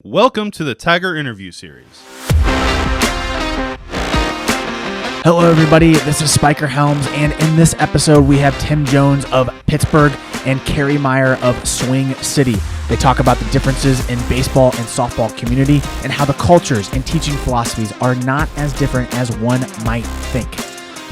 Welcome to the Tiger Interview Series. Hello everybody, this is Spiker Helms, and in this episode we have Tim Jones of Pittsburgh and Keri Meyer of Swing City. They talk about the differences in baseball and softball community and how the cultures and teaching philosophies are not as different as one might think.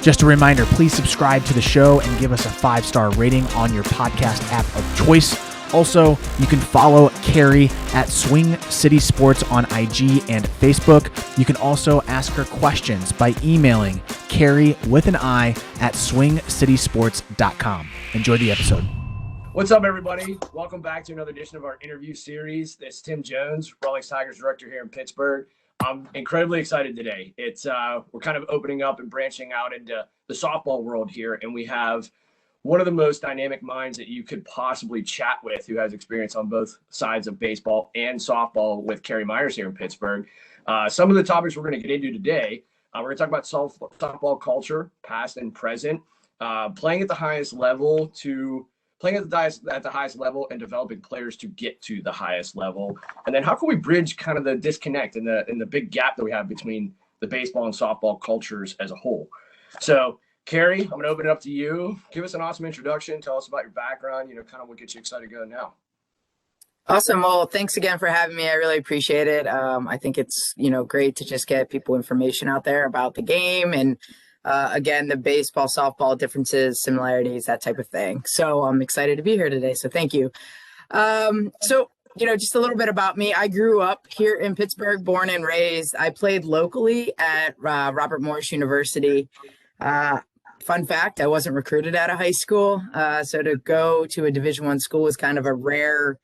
Just a reminder, please subscribe to the show and give us a 5-star rating on your podcast app of choice. Also, you can follow Keri at Swing City Sports on IG and Facebook. You can also ask her questions by emailing Keri with an I at swingcitysports.com. Enjoy the episode. What's up, everybody? Welcome back to another edition of our interview series. This is Tim Jones, Rawlings Tigers director here in Pittsburgh. I'm incredibly excited today. We're kind of opening up and branching out into the softball world here, and we have one of the most dynamic minds that you could possibly chat with, who has experience on both sides of baseball and softball, with Keri Meyer here in Pittsburgh. Some of the topics we're going to get into today, we're going to talk about softball culture, past and present, playing at the highest level and developing players to get to the highest level. And then how can we bridge kind of the disconnect and the big gap that we have between the baseball and softball cultures as a whole. So Keri, I'm going to open it up to you. Give us an awesome introduction. Tell us about your background, kind of what gets you excited to go now. Awesome. Well, thanks again for having me. I really appreciate it. I think it's, great to just get people information out there about the game and, again, the baseball, softball differences, similarities, that type of thing. So I'm excited to be here today. So thank you. Just a little bit about me. I grew up here in Pittsburgh, born and raised. I played locally at Robert Morris University. Fun fact, I wasn't recruited out of high school. So to go to a Division I school was kind of a rare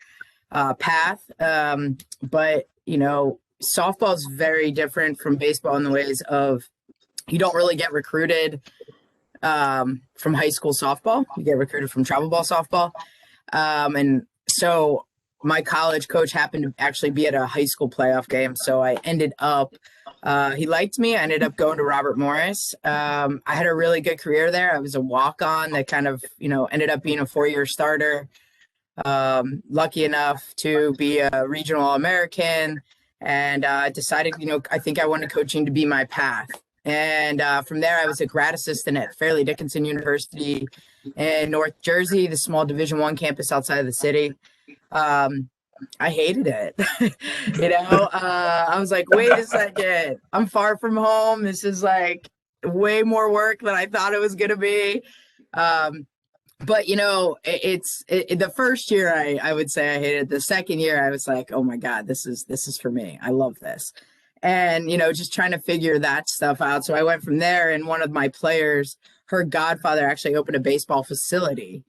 path. But softball is very different from baseball in the ways of you don't really get recruited from high school softball. You get recruited from travel ball softball. And so my college coach happened to actually be at a high school playoff game. So I ended up he liked me. I ended up going to Robert Morris. I had a really good career there. I was a walk-on that kind of, ended up being a 4-year starter. Lucky enough to be a regional All-American, and decided, I think I wanted coaching to be my path. And from there, I was a grad assistant at Fairleigh Dickinson University in North Jersey, the small Division I campus outside of the city. I hated it. I was like, wait a second, I'm far from home. This is like way more work than I thought it was going to be. But the first year I would say I hated it. The second year I was like, oh my God, this is for me. I love this. And, just trying to figure that stuff out. So I went from there, and one of my players, her godfather actually opened a baseball facility,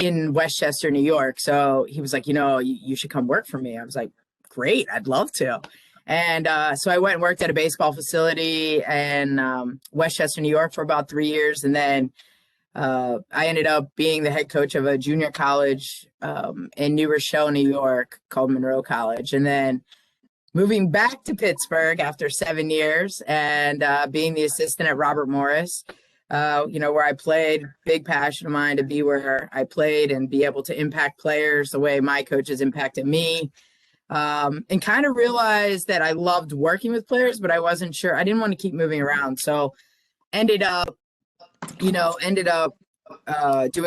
in Westchester, New York. So he was like, you should come work for me. I was like, great, I'd love to. And so I went and worked at a baseball facility in Westchester, New York for about 3 years. And then I ended up being the head coach of a junior college in New Rochelle, New York, called Monroe College. And then moving back to Pittsburgh after 7 years and being the assistant at Robert Morris, where I played. Big passion of mine to be where I played and be able to impact players the way my coaches impacted me, and kind of realized that I loved working with players, but I wasn't sure. I didn't want to keep moving around. So ended up doing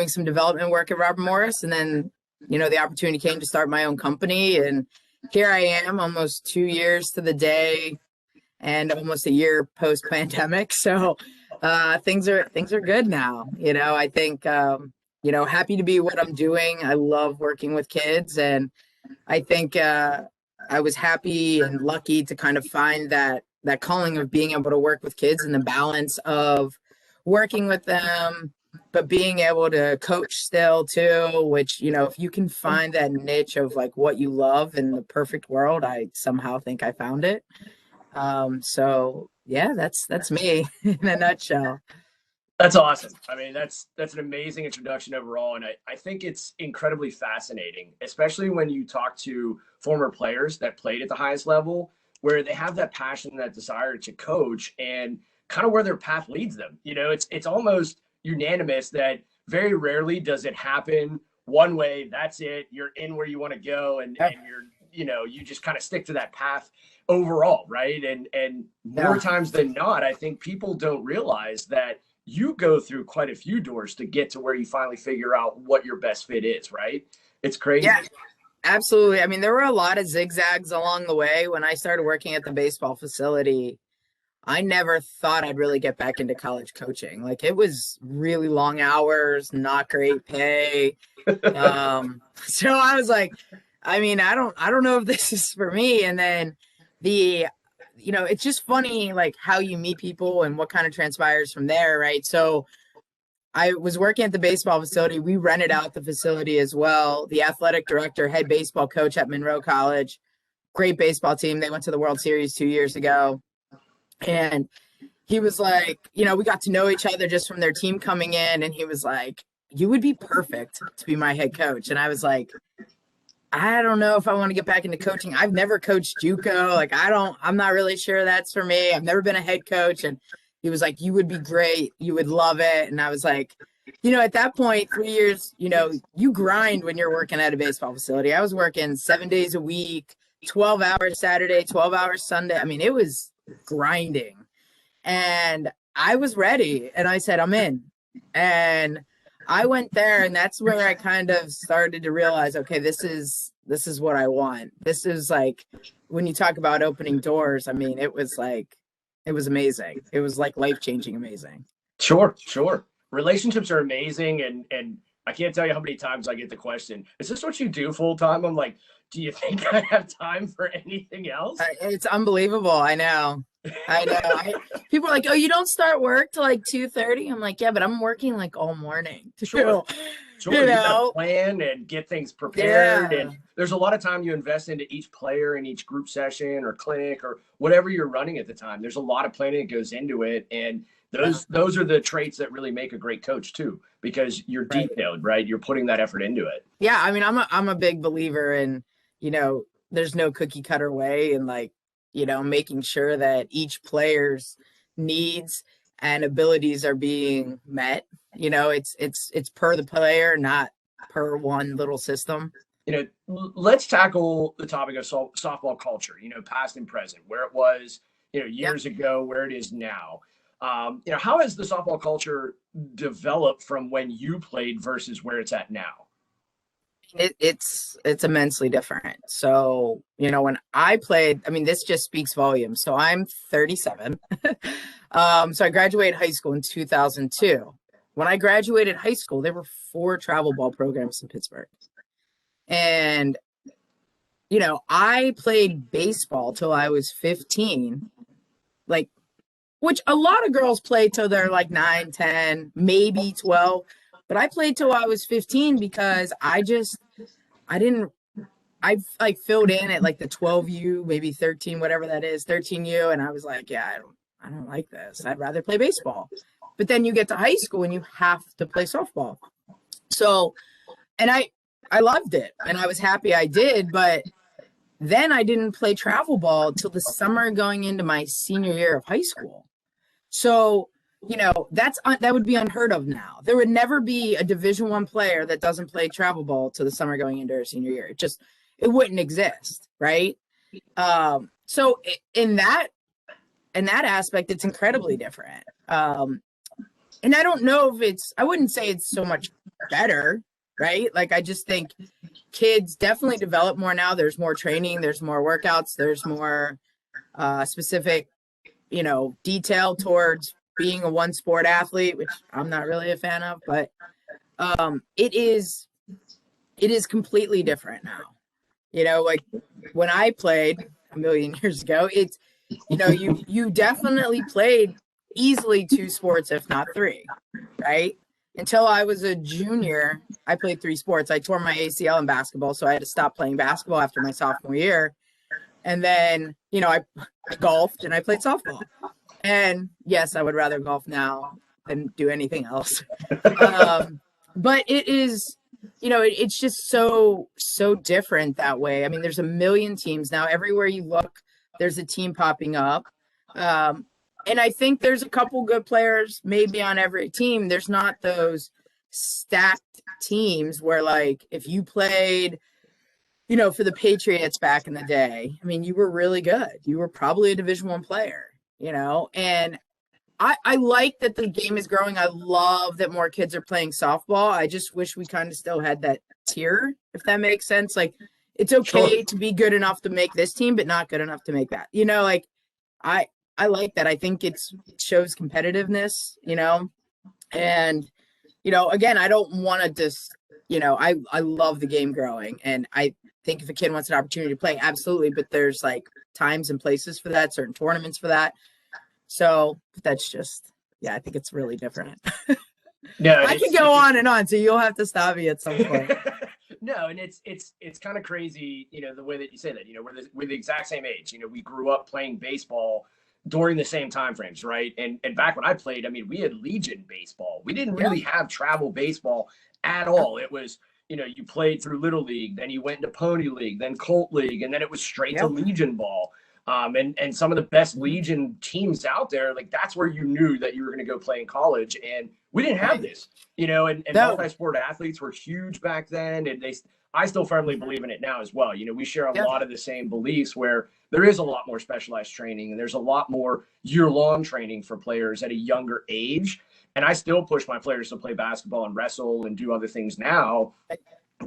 some development work at Robert Morris. And then, the opportunity came to start my own company. And here I am almost 2 years to the day and almost a year post pandemic. So things are good now. I think, happy to be what I'm doing. I love working with kids. And I think I was happy and lucky to kind of find that calling of being able to work with kids and the balance of working with them, but being able to coach still too, which, if you can find that niche of like what you love in the perfect world, I somehow think I found it. So yeah, that's me in a nutshell. That's awesome. I mean, that's an amazing introduction overall. And I think it's incredibly fascinating, especially when you talk to former players that played at the highest level, where they have that passion, that desire to coach, and kind of where their path leads them. It's almost unanimous that very rarely does it happen one way. That's it. You're in where you want to go, and you're you just kind of stick to that path overall, right? And more times than not, I think people don't realize that you go through quite a few doors to get to where you finally figure out what your best fit is, right? It's crazy. Yeah, absolutely. I mean, there were a lot of zigzags along the way. When I started working at the baseball facility, I never thought I'd really get back into college coaching. Like, it was really long hours, not great pay. So I was like, I mean, I don't know if this is for me. And then it's just funny, like, how you meet people and what kind of transpires from there, right? So I was working at the baseball facility. We rented out the facility as well. The athletic director, head baseball coach at Monroe College, great baseball team. They went to the World Series 2 years ago. And he was like, we got to know each other just from their team coming in. And he was like, you would be perfect to be my head coach. And I was like, I don't know if I want to get back into coaching. I've never coached JUCO. Like, I'm not really sure that's for me. I've never been a head coach. And he was like, you would be great. You would love it. And I was like, at that point, 3 years, you grind when you're working at a baseball facility. I was working 7 days a week, 12 hours Saturday, 12 hours Sunday. I mean, it was grinding. And I was ready. And I said, I'm in. And I went there, and that's where I kind of started to realize, okay, this is what I want. This is like, when you talk about opening doors, I mean, it was amazing. It was like life-changing amazing. Sure. Relationships are amazing. And I can't tell you how many times I get the question, is this what you do full time? I'm like, do you think I have time for anything else? It's unbelievable. I know. People are like, oh, you don't start work till like 2:30. I'm like, yeah, but I'm working like all morning. Sure. You gotta plan and get things prepared. Yeah. And there's a lot of time you invest into each player in each group session or clinic or whatever you're running at the time. There's a lot of planning that goes into it. And those are the traits that really make a great coach too, because you're detailed, right? You're putting that effort into it. Yeah. I mean, I'm a big believer in, there's no cookie cutter way, and like, making sure that each player's needs and abilities are being met. It's per the player, not per one little system. Let's tackle the topic of softball culture, past and present, where it was, years ago, where it is now. How has the softball culture developed from when you played versus where it's at now? It's immensely different. So, when I played, I mean, this just speaks volumes. So I'm 37. So I graduated high school in 2002. When I graduated high school, there were 4 travel ball programs in Pittsburgh. And, I played baseball till I was 15, which a lot of girls play till they're like 9, 10, maybe 12. But I played till I was 15 because I filled in at like the 12U, maybe 13, whatever that is, 13U. And I was like, yeah, I don't like this. I'd rather play baseball. But then you get to high school and you have to play softball. So, and I loved it and I was happy I did. But then I didn't play travel ball till the summer going into my senior year of high school. So, that would be unheard of now. There would never be a Division I player that doesn't play travel ball to the summer going into her senior year. It wouldn't exist, right? So in that aspect, it's incredibly different. And I don't know if I wouldn't say it's so much better, right? Like, I just think kids definitely develop more now. There's more training, there's more workouts, there's more specific, detail towards being a one sport athlete, which I'm not really a fan of, but it is completely different now. Like when I played a million years ago, it's, you definitely played easily 2 sports, if not 3, right? Until I was a junior, I played 3 sports. I tore my ACL in basketball, so I had to stop playing basketball after my sophomore year. And then, I golfed and I played softball. And yes, I would rather golf now than do anything else. But it is, it's just so different that way. I mean, there's a million teams now. Everywhere you look, there's a team popping up. And I think there's a couple good players maybe on every team. There's not those stacked teams where, like, if you played for the Patriots back in the day, I mean, you were really good. You were probably a Division I player, and I like that the game is growing. I love that more kids are playing softball. I just wish we kind of still had that tier, if that makes sense. Like, it's okay to be good enough to make this team, but not good enough to make that. Like I like that. I think it shows competitiveness, and again, I don't want to just, I love the game growing, and I think if a kid wants an opportunity to play, absolutely, but there's like times and places for that, certain tournaments for that. So that's just, I think it's really different. No, I could go on and on, so you'll have to stop me at some point. No, and it's kind of crazy, the way that you say that. We're the exact same age. We grew up playing baseball during the same time frames, right? And back when I played, I mean, we had Legion baseball. We didn't really have travel baseball at all. It was, you played through Little League, then you went into Pony League, then Colt League, and then it was straight to Legion ball. And some of the best Legion teams out there, like that's where you knew that you were going to go play in college. And we didn't have this, and multi-sport athletes were huge back then. And I still firmly believe in it now as well. We share a lot of the same beliefs where there is a lot more specialized training and there's a lot more year-long training for players at a younger age. And I still push my players to play basketball and wrestle and do other things now,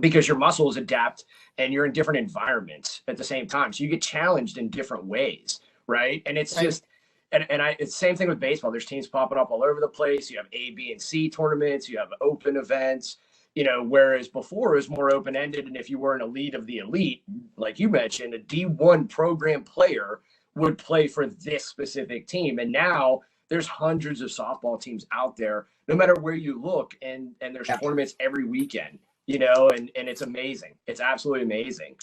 because your muscles adapt and you're in different environments at the same time. So you get challenged in different ways, right? And it's just, it's the same thing with baseball. There's teams popping up all over the place. You have A, B, and C tournaments. You have open events, whereas before it was more open-ended. And if you were an elite of the elite, like you mentioned, a D1 program player would play for this specific team. And now there's hundreds of softball teams out there, no matter where you look, and there's tournaments every weekend. And it's amazing. It's absolutely amazing.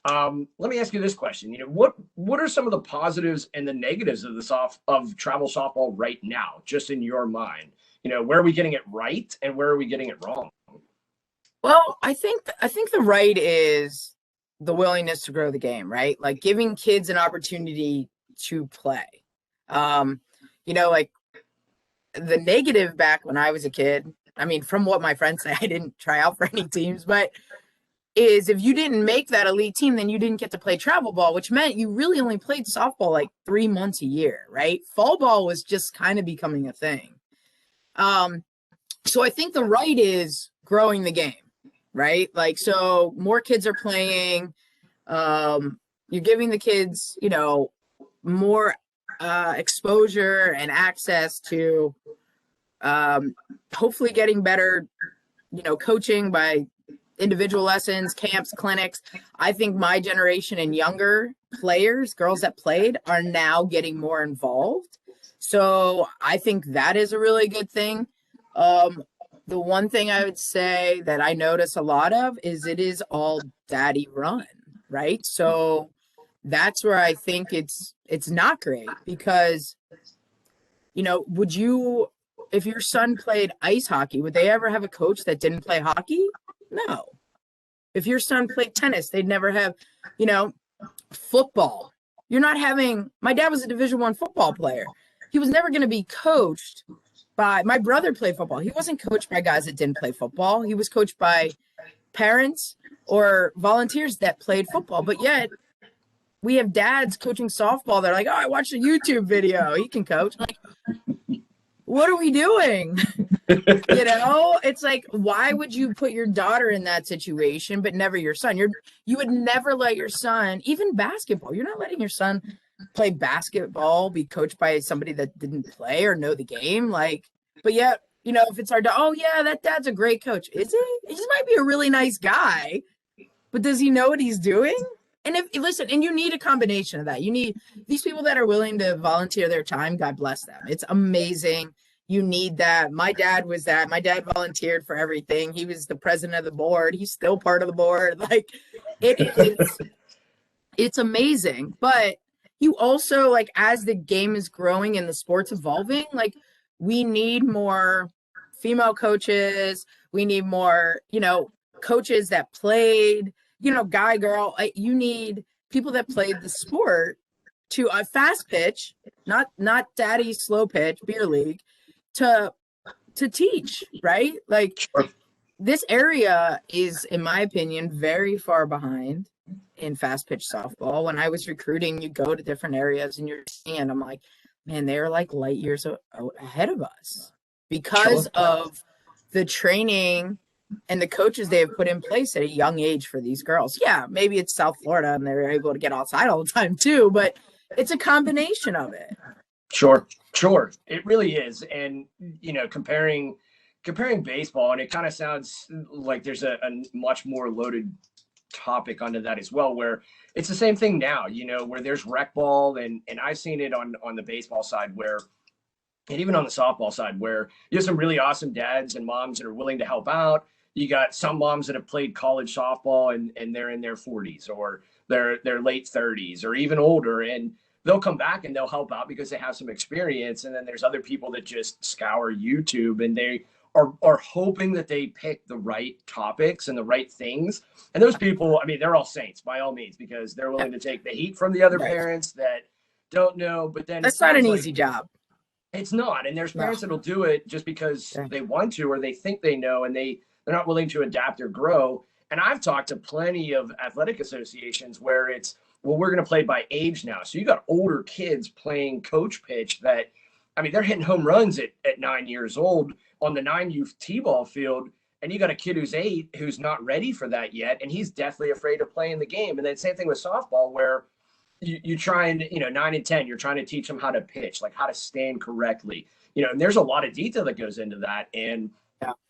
Let me ask you this question. What are some of the positives and the negatives of travel softball right now, just in your mind? Where are we getting it right and where are we getting it wrong? Well, I think the right is the willingness to grow the game, right? Like giving kids an opportunity to play. Like the negative back when I was a kid, I mean, from what my friends say, I didn't try out for any teams, but is if you didn't make that elite team, then you didn't get to play travel ball, which meant you really only played softball like 3 months a year, right? Fall ball was just kind of becoming a thing. So I think the right is growing the game, right? Like, so more kids are playing, you're giving the kids, more exposure and access to hopefully getting better, coaching by individual lessons, camps, clinics. I think my generation and younger players, girls that played, are now getting more involved. So I think that is a really good thing. The one thing I would say that I notice a lot of is it is all daddy run, right? So that's where I think it's not great, because, would you, if your son played ice hockey, would they ever have a coach that didn't play hockey? No. If your son played tennis, they'd never have, football. You're not having, my dad was a Division I football player. He was never going to be coached by, my brother played football. He wasn't coached by guys that didn't play football. He was coached by parents or volunteers that played football. But yet we have dads coaching softball. They're like, oh, I watched a YouTube video. He can coach. I'm like, what are we doing? It's like, why would you put your daughter in that situation, but never your son? You would never let your son, even basketball. You're not letting your son play basketball, be coached by somebody that didn't play or know the game. Like, but yet, if it's our dad, oh yeah, that dad's a great coach. Is he? He might be a really nice guy, but does he know what he's doing? And and you need a combination of that. You need these people that are willing to volunteer their time. God bless them. It's amazing. You need that. My dad was that. My dad volunteered for everything. He was the president of the board. He's still part of the board. Like, it's amazing. But you also, like, as the game is growing and the sport's evolving, like, we need more female coaches. We need more, coaches that played, guy, girl. You need people that played the sport to a fast pitch, not daddy slow pitch, beer league, to teach, right? Like, this area is, in my opinion, very far behind. in fast pitch softball. When I was recruiting, you go to different areas and you're seeing, I'm like, man, they're like light years ahead of us because Sure. of the training and the coaches they have put in place at a young age for these girls. Yeah, maybe it's South Florida and they're able to get outside all the time too, but it's a combination of it. Sure. It really is. And, comparing baseball, and it kind of sounds like there's a much more loaded topic onto that as well, where it's the same thing now, where there's rec ball, and I've seen it on the baseball side where, and even on the softball side, where you have some really awesome dads and moms that are willing to help out. You got some moms that have played college softball and they're in their 40s or their late 30s or even older, and they'll come back and they'll help out because they have some experience. And then there's other people that just scour YouTube and they are hoping that they pick the right topics and the right things. And those people, I mean, they're all saints by all means, because they're willing to take the heat from the other parents that don't know. But then that's not an easy job. It's not. And there's parents that'll do it just because they want to, or they think they know, and they're not willing to adapt or grow. And I've talked to plenty of athletic associations where it's, well, we're going to play by age now. So you got older kids playing coach pitch that, I mean, they're hitting home runs at 9 years old on the 9U T-ball field. And you got a kid who's 8 who's not ready for that yet. And he's deathly afraid of playing the game. And then same thing with softball, where you try and, 9 and 10, you're trying to teach them how to pitch, like how to stand correctly, and there's a lot of detail that goes into that. And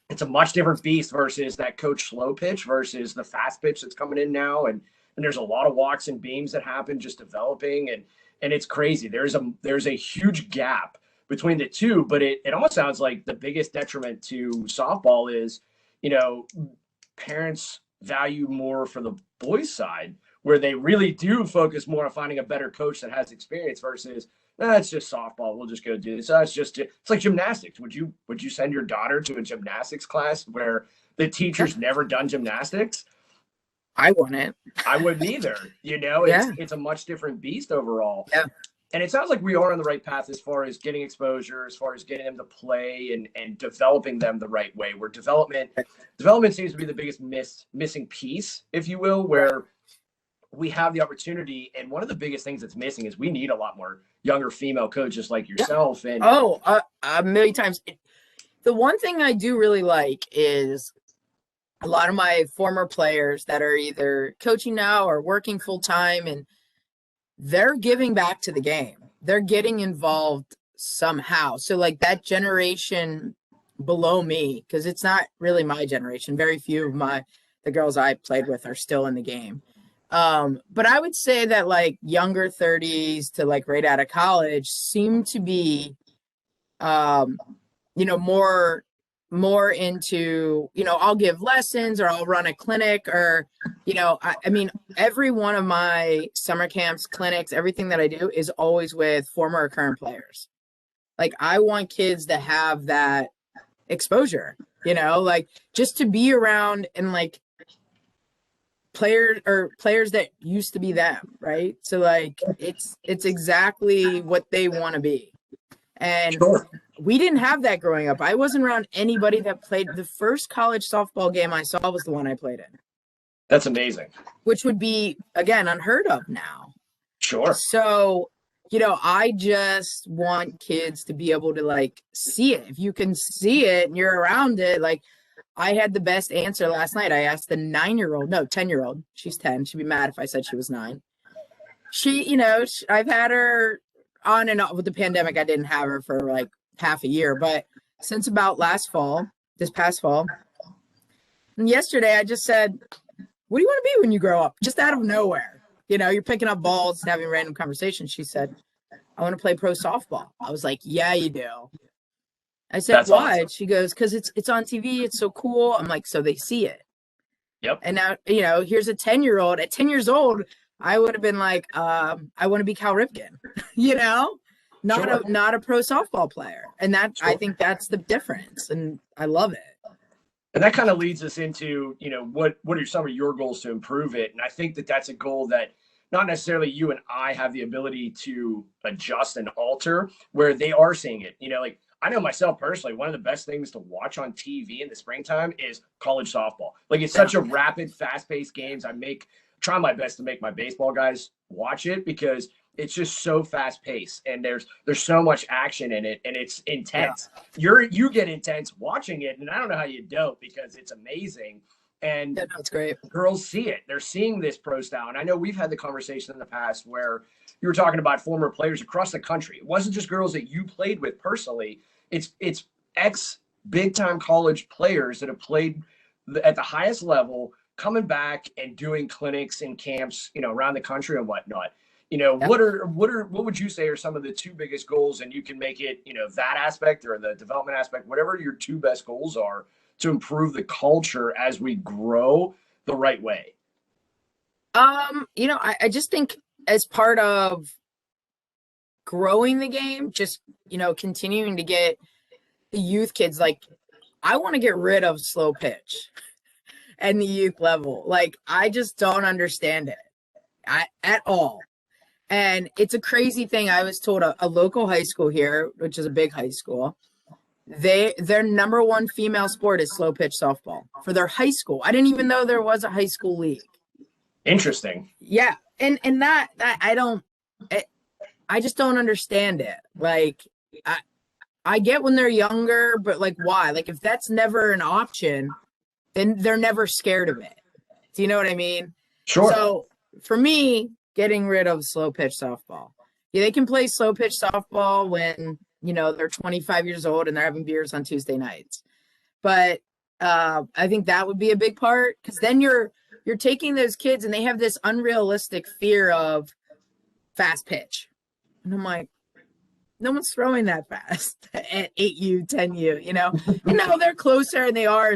it's a much different beast versus that coach slow pitch versus the fast pitch that's coming in now. And there's a lot of walks and beams that happen just developing. And it's crazy. There's a huge gap between the two, but it almost sounds like the biggest detriment to softball is, parents value more for the boys' side, where they really do focus more on finding a better coach that has experience versus, it's just softball, we'll just go do this. It's like gymnastics. Would you send your daughter to a gymnastics class where the teacher's never done gymnastics? I wouldn't. I wouldn't either. It's a much different beast overall. Yeah. And it sounds like we are on the right path as far as getting exposure, as far as getting them to play and developing them the right way, where development seems to be the biggest missing piece, if you will, where we have the opportunity. And one of the biggest things that's missing is we need a lot more younger female coaches like yourself. And a million times. The one thing I do really like is a lot of my former players that are either coaching now or working full time, and they're giving back to the game. They're getting involved somehow. So like that generation below me, because it's not really my generation. Very few of the girls I played with are still in the game. But I would say that like younger 30s to like right out of college seem to be, more into, I'll give lessons or I'll run a clinic or, I mean, every one of my summer camps, clinics, everything that I do is always with former or current players. Like I want kids to have that exposure, like just to be around and like players that used to be them, right? So like it's exactly what they want to be. And we didn't have that growing up. I wasn't around anybody that played. The first college softball game I saw was the one I played in. That's amazing. Which would be, again, unheard of now. Sure. So, I just want kids to be able to like see it. If you can see it and you're around it, like I had the best answer last night. I asked the 10-year-old. She's 10. She'd be mad if I said she was 9. I've had her on and off with the pandemic. I didn't have her for like half a year, but since about this past fall, and yesterday I just said, what do you want to be when you grow up? Just out of nowhere. You're picking up balls and having random conversations. She said, I want to play pro softball. I was like, yeah, you do. I said, that's why? awesome. She goes, because it's on TV. It's so cool. I'm like, so they see it. Yep. And now, here's a 10-year-old. At 10 years old, I would have been like, I want to be Cal Ripken, not a pro softball player. And I think that's the difference. And I love it. And that kind of leads us into, what are some of your goals to improve it? And I think that that's a goal that not necessarily you and I have the ability to adjust and alter, where they are seeing it. Like I know myself personally, one of the best things to watch on TV in the springtime is college softball. Like it's such a rapid, fast-paced games. I make try my best to make my baseball guys watch it because it's just so fast paced and there's so much action in it and it's intense. You get intense watching it, and I don't know how you don't because it's amazing. And Yeah, no, it's great. girls see it. They're seeing this pro style. And I know we've had the conversation in the past where you were talking about former players across the country. It wasn't just girls that you played with personally. It's ex big time college players that have played at the highest level coming back and doing clinics and camps, around the country and whatnot. What would you say are some of the two biggest goals? And you can make it, that aspect or the development aspect, whatever your two best goals are to improve the culture as we grow the right way. I just think as part of growing the game, just, continuing to get the youth kids, like I want to get rid of slow pitch and the youth level. Like, I just don't understand it at all. And it's a crazy thing. I was told a local high school here, which is a big high school, their number one female sport is slow pitch softball for their high school. I didn't even know there was a high school league. Interesting. Yeah. And that I just don't understand it. Like, I get when they're younger, but like, why? Like, if that's never an option, then they're never scared of it. Do you know what I mean? Sure. So for me, getting rid of slow pitch softball. Yeah, they can play slow pitch softball when, they're 25 years old and they're having beers on Tuesday nights. But I think that would be a big part, because then you're taking those kids and they have this unrealistic fear of fast pitch. And I'm like, no one's throwing that fast at 8U, 10U, and now they're closer and they are.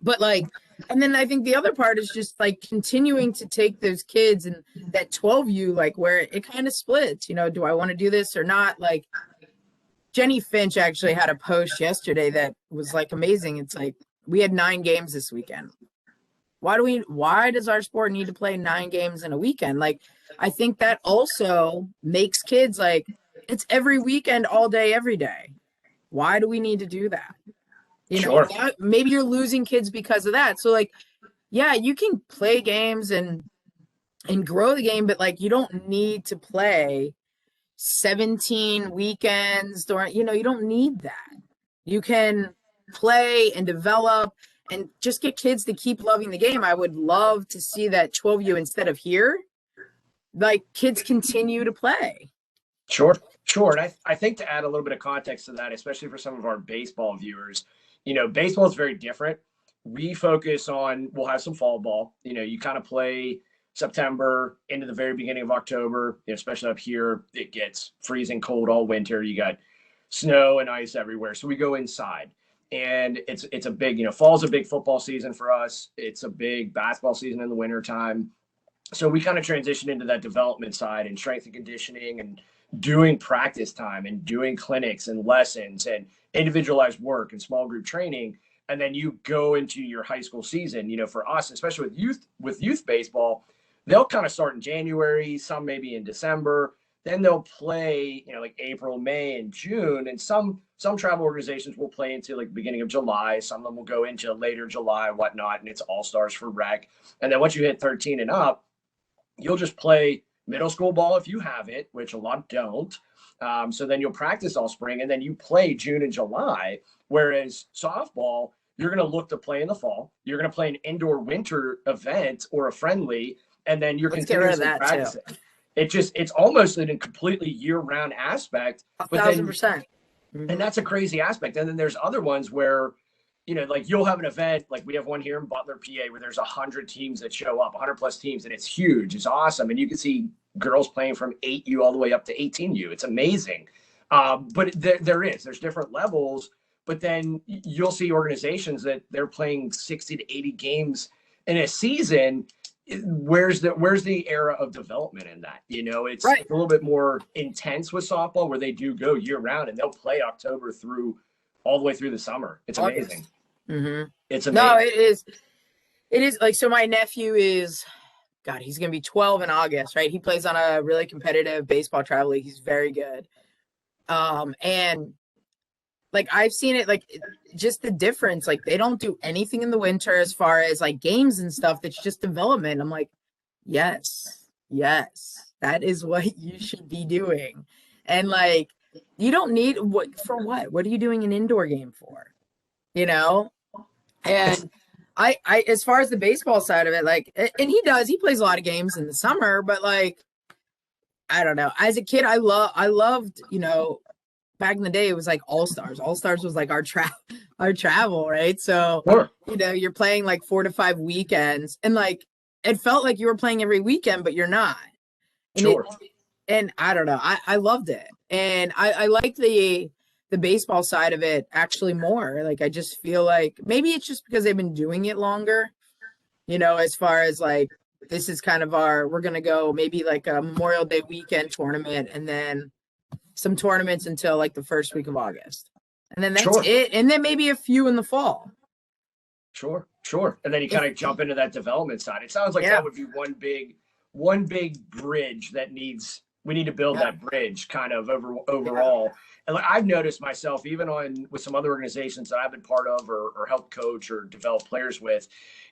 But like, and then I think the other part is just like continuing to take those kids and that 12U, like where it kind of splits, do I want to do this or not? Like, Jenny Finch actually had a post yesterday that was like amazing. It's like, we had 9 games this weekend. Why does our sport need to play 9 games in a weekend? Like, I think that also makes kids like, it's every weekend, all day, every day. Why do we need to do that? Sure. Maybe you're losing kids because of that. So like, yeah, you can play games and grow the game, but like, you don't need to play 17 weekends or, you don't need that. You can play and develop and just get kids to keep loving the game. I would love to see that 12U instead of here, like kids continue to play. Sure. And I think to add a little bit of context to that, especially for some of our baseball viewers, baseball is very different. We'll have some fall ball. You kind of play September into the very beginning of October, especially up here. It gets freezing cold all winter. You got snow and ice everywhere. So we go inside. And it's a big, fall's a big football season for us. It's a big basketball season in the winter time. So we kind of transition into that development side and strength and conditioning and doing practice time and doing clinics and lessons and individualized work and small group training. And then you go into your high school season. For us, especially with youth baseball, they'll kind of start in January, some maybe in December. Then they'll play, like April, May, and June. And some travel organizations will play into like the beginning of July. Some of them will go into later July, whatnot, and it's all-stars for rec. And then once you hit 13 and up, you'll just play middle school ball if you have it, which a lot don't. So then you'll practice all spring, and then you play June and July. Whereas softball, you're going to look to play in the fall. You're going to play an indoor winter event or a friendly, and then you're continuously practicing. Too. It's almost in a completely year-round aspect. 1,000%. And that's a crazy aspect. And then there's other ones where, like you'll have an event, like we have one here in Butler, PA, where there's 100 teams that show up, 100 plus teams, and it's huge. It's awesome. And you can see girls playing from 8U all the way up to 18U. It's amazing. But there's different levels, but then you'll see organizations that they're playing 60 to 80 games in a season. Where's the era of development in that? It's right. A little bit more intense with softball where they do go year round and they'll play October through all the way through the summer. It's amazing. Mm-hmm. It's amazing. No, it is like, so my nephew is, God, he's going to be 12 in August, right? He plays on a really competitive baseball travel league. He's very good. And like, I've seen it, like just the difference, like they don't do anything in the winter as far as like games and stuff. That's just development. I'm like, Yes. Yes. That is what you should be doing. And like, you don't need what for what? What are you doing an indoor game for? You know? It's And as far as the baseball side of it, like, and he plays a lot of games in the summer, but like, I don't know. As a kid, I loved, back in the day, it was like All Stars. All Stars was like our travel, right? So, sure, you're playing like 4 to 5 weekends, and like it felt like you were playing every weekend, but you're not. And sure. and I don't know. I loved it, and I like the baseball side of it actually more. Like I just feel like maybe it's just because they've been doing it longer. As far as like this is kind of we're gonna go maybe like a Memorial Day weekend tournament, and then some tournaments until like the first week of August. And then that's Sure. it. And then maybe a few in the fall. Sure, sure. And then you kind of jump into that development side. It sounds like Yeah. that would be one big bridge that we need to build that bridge kind of overall. And like I've noticed myself, even with some other organizations that I've been part of or helped coach or develop players with,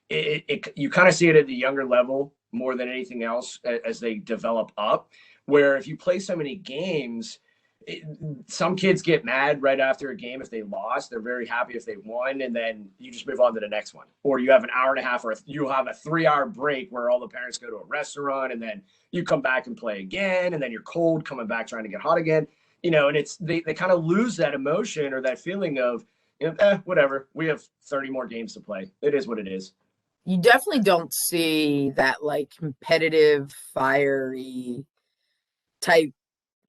you kind of see it at the younger level more than anything else as they develop up, where if you play so many games, some kids get mad right after a game if they lost. They're very happy if they won, and then you just move on to the next one. Or you have an hour and a half, or you have a 3-hour break where all the parents go to a restaurant, and then you come back and play again, and then you're cold coming back trying to get hot again. And it's they kind of lose that emotion or that feeling of whatever. We have 30 more games to play. It is what it is. You definitely don't see that like competitive, fiery type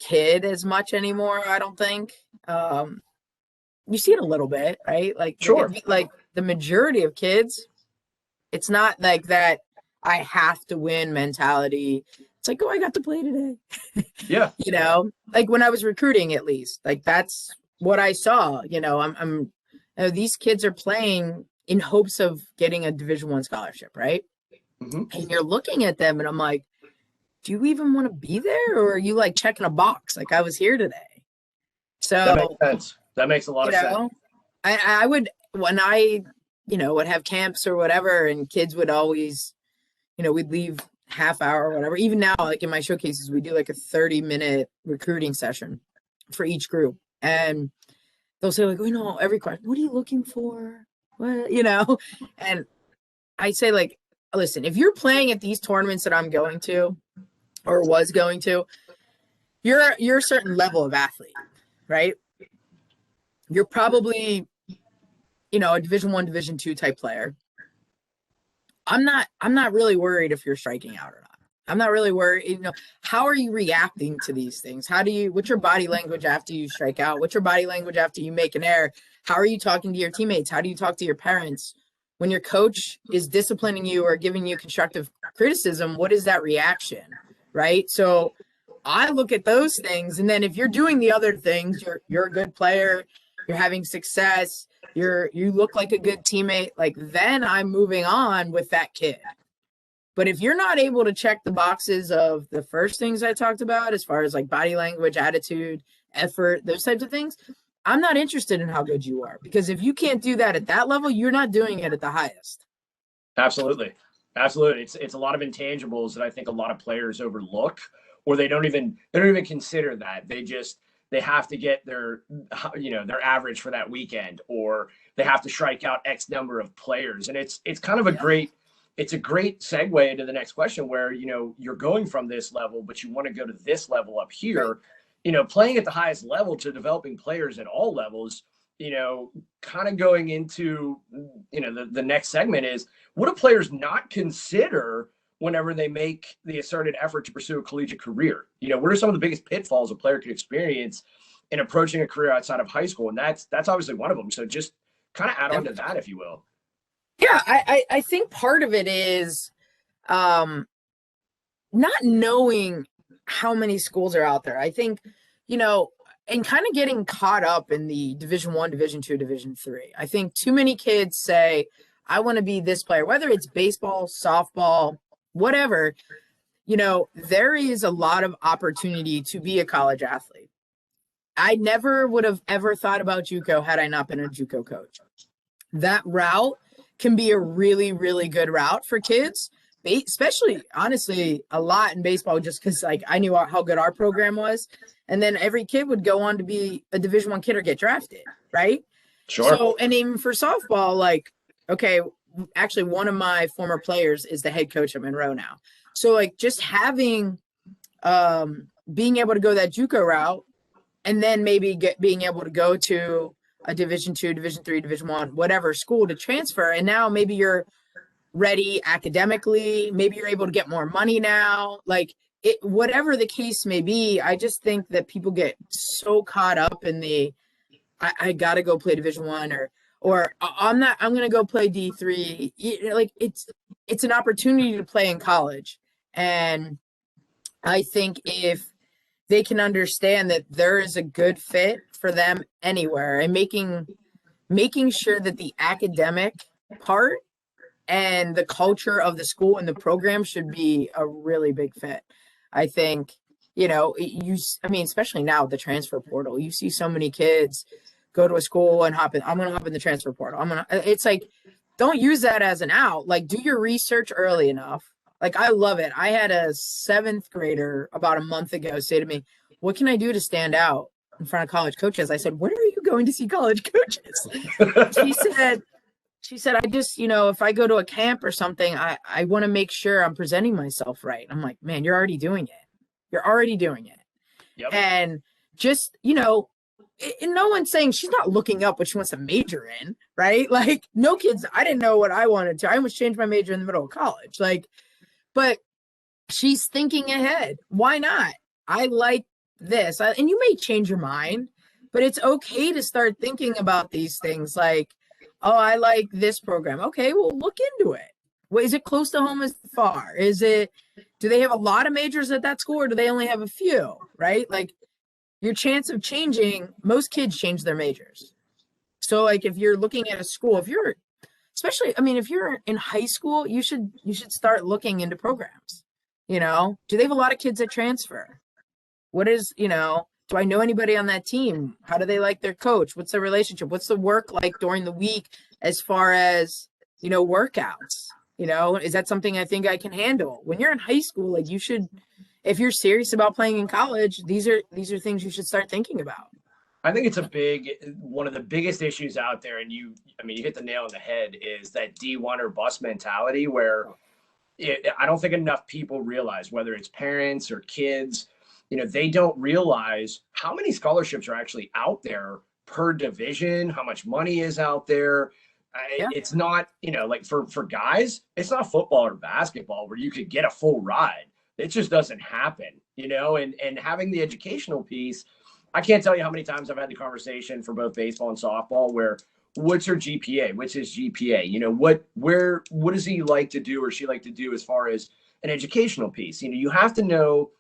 kid as much anymore, I don't think. You see it a little bit, right? Like Sure. like the majority of kids, it's not like that I have to win mentality. It's like, oh, I got to play today. Yeah. Like when I was recruiting, at least, like that's what I saw. These kids are playing in hopes of getting a Division I scholarship, right? Mm-hmm. And you're looking at them, and I'm like, do you even want to be there, or are you like checking a box? Like I was here today. That makes So, sense. That makes a lot of sense. I would when I would have camps or whatever, and kids would always, we'd leave half hour or whatever. Even now, like in my showcases, we do like a 30-minute recruiting session for each group. And they'll say like, every question, what are you looking for? What, and I say like, listen, if you're playing at these tournaments that I'm going to or was going to, you're a certain level of athlete, right? You're probably, a Division I, Division II type player. I'm not really worried if you're striking out or not. I'm not really worried. How are you reacting to these things? What's your body language after you strike out? What's your body language after you make an error? How are you talking to your teammates? How do you talk to your parents? When your coach is disciplining you or giving you constructive criticism, what is that reaction? Right? So I look at those things, and then if you're doing the other things, you're a good player, you're having success, you look like a good teammate, like then I'm moving on with that kid. But if you're not able to check the boxes of the first things I talked about, as far as like body language, attitude, effort, those types of things, I'm not interested in how good you are, because if you can't do that at that level, you're not doing it at the highest. Absolutely. Absolutely. It's a lot of intangibles that I think a lot of players overlook, or they don't even consider that. They have to get their average for that weekend, or they have to strike out X number of players. And it's kind of a great segue into the next question, where you're going from this level, but you want to go to this level up here. Right. Playing at the highest level to developing players at all levels. Kind of going into the next segment is, what do players not consider whenever they make the asserted effort to pursue a collegiate career? What are some of the biggest pitfalls a player could experience in approaching a career outside of high school? And that's obviously one of them. So just kind of add on to that, if you will. Yeah, I think part of it is not knowing how many schools are out there. I think, and kind of getting caught up in the Division I, Division II, Division III. I think too many kids say, I want to be this player, whether it's baseball, softball, whatever. There is a lot of opportunity to be a college athlete. I never would have ever thought about JUCO had I not been a JUCO coach. That route can be a really, really good route for kids, especially honestly a lot in baseball, just because like I knew how good our program was, and then every kid would go on to be a Division I kid or get drafted, right? Sure. So, and even for softball, like, okay, actually one of my former players is the head coach at Monroe now. So like just having being able to go that JUCO route, and then maybe being able to go to a Division II, Division III, Division I, whatever school to transfer, and now maybe you're ready academically, maybe you're able to get more money now, like it, whatever the case may be. I just think that people get so caught up in the I gotta go play Division I, or I'm gonna go play D3. Like it's an opportunity to play in college, and I think if they can understand that there is a good fit for them anywhere, and making sure that the academic part and the culture of the school and the program should be a really big fit. I think, I mean, especially now the transfer portal, you see so many kids go to a school and I'm going to hop in the transfer portal. It's like, don't use that as an out. Like, do your research early enough. Like, I love it. I had a 7th grader about a month ago say to me, what can I do to stand out in front of college coaches? I said, when are you going to see college coaches? She said, I just, if I go to a camp or something, I want to make sure I'm presenting myself right. I'm like, man, you're already doing it. You're already doing it. Yep. And just, and no one's saying she's not looking up what she wants to major in, right? Like, no kids, I didn't know what I wanted to. I almost changed my major in the middle of college. Like, but she's thinking ahead. Why not? I like this. And you may change your mind, but it's okay to start thinking about these things like, oh, I like this program. Okay, well, look into it. Well, is it close to home as far? Do they have a lot of majors at that school, or do they only have a few, right? Like, your chance of changing, most kids change their majors. So like if you're looking at a school, if you're in high school, you should start looking into programs. Do they have a lot of kids that transfer? What is, do I know anybody on that team? How do they like their coach? What's their relationship? What's the work like during the week as far as, workouts? Is that something I think I can handle? When you're in high school, like you should, if you're serious about playing in college, these are things you should start thinking about. I think it's one of the biggest issues out there. And you hit the nail on the head, is that D1 or bust mentality where I don't think enough people realize, whether it's parents or kids, they don't realize how many scholarships are actually out there per division, how much money is out there. Yeah. It's not, like for guys, it's not football or basketball where you could get a full ride. It just doesn't happen, and having the educational piece, I can't tell you how many times I've had the conversation for both baseball and softball where what's her GPA? What's his GPA? What does he like to do or she like to do as far as an educational piece? You have to know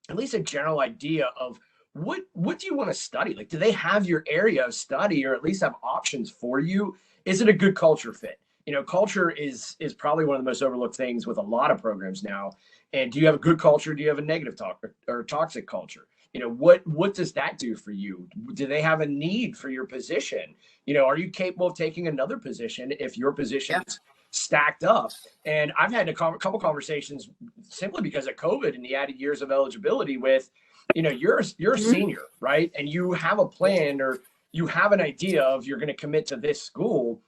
at least a general idea of what do you want to study? Like, do they have your area of study, or at least have options for you? Is it a good culture fit? Culture is probably one of the most overlooked things with a lot of programs now. And do you have a good culture? Do you have a negative or toxic culture? What does that do for you? Do they have a need for your position? Are you capable of taking another position if your position is stacked up? And I've had a couple conversations simply because of COVID and the added years of eligibility with, you're a senior, right? And you have a plan, or you have an idea of you're going to commit to this school.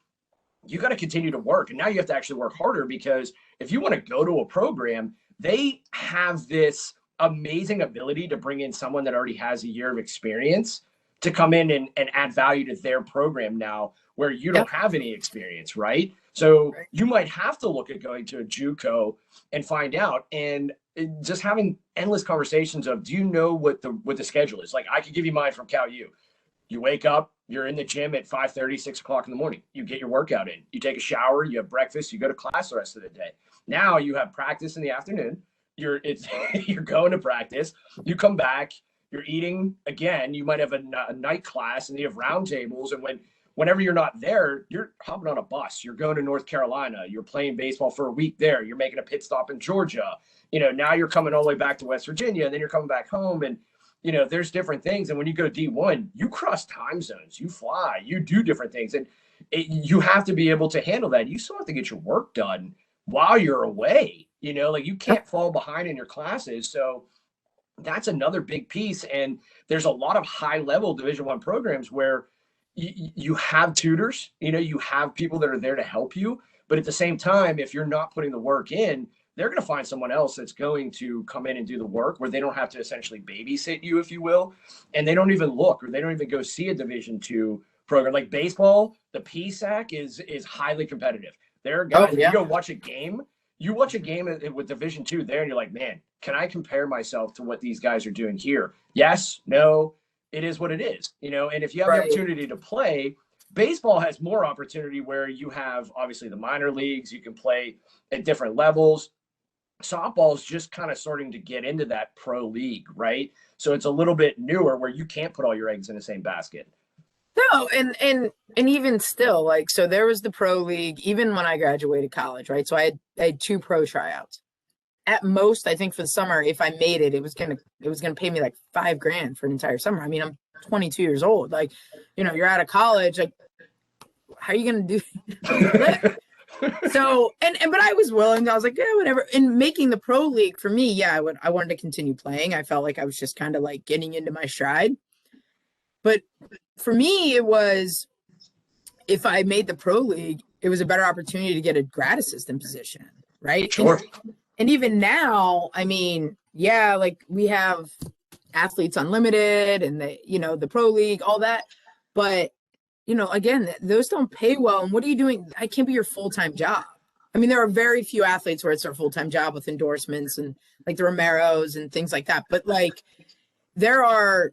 You got to continue to work. And now you have to actually work harder, because if you want to go to a program, they have this amazing ability to bring in someone that already has a year of experience to come in and add value to their program now, where you don't have any experience, right? So you might have to look at going to a JUCO and find out, and just having endless conversations of, do you know what the schedule is? Like, I could give you mine from Cal U. You wake up, you're in the gym at 5:30, 6 o'clock in the morning. You get your workout in, you take a shower, you have breakfast, you go to class the rest of the day. Now you have practice in the afternoon. You're going to practice. You come back, you're eating again. You might have a night class, and you have roundtables. And whenever you're not there, you're hopping on a bus. You're going to North Carolina. You're playing baseball for a week there. You're making a pit stop in Georgia. Now you're coming all the way back to West Virginia, and then you're coming back home. And there's different things. And when you go D1, you cross time zones, you fly, you do different things. And you have to be able to handle that. You still have to get your work done while you're away. Like you can't fall behind in your classes. So that's another big piece. And there's a lot of high level Division I programs where you have tutors, you have people that are there to help you. But at the same time, if you're not putting the work in, they're going to find someone else that's going to come in and do the work where they don't have to essentially babysit you, if you will. And they don't even look, or they don't even go see a Division II program. Like baseball, the PSAC is highly competitive. There are guys, you go watch a game, you watch a game with Division II there, and you're like, man, can I compare myself to what these guys are doing here? Yes, no, it is what it is, and if you have the opportunity to play, baseball has more opportunity where you have obviously the minor leagues, you can play at different levels. Softball is just kind of starting to get into that pro league, right? So it's a little bit newer where you can't put all your eggs in the same basket. No, and even still, like, so there was the pro league even when I graduated college, right? So I had 2 pro tryouts. At most, I think for the summer, if I made it, it was gonna pay me like $5,000 for an entire summer. I mean, I'm 22 years old. Like, you're out of college. Like, how are you gonna do that? So, but I was willing. I was like, yeah, whatever. And making the pro league for me, yeah, I wanted to continue playing. I felt like I was just kind of like getting into my stride. But for me, it was, if I made the pro league, it was a better opportunity to get a grad assistant position, right? Sure. And even now, I mean, yeah, like we have Athletes Unlimited and the pro league, all that. But, again, those don't pay well. And what are you doing? I can't be your full-time job. I mean, there are very few athletes where it's their full-time job with endorsements and like the Romeros and things like that. But like, there are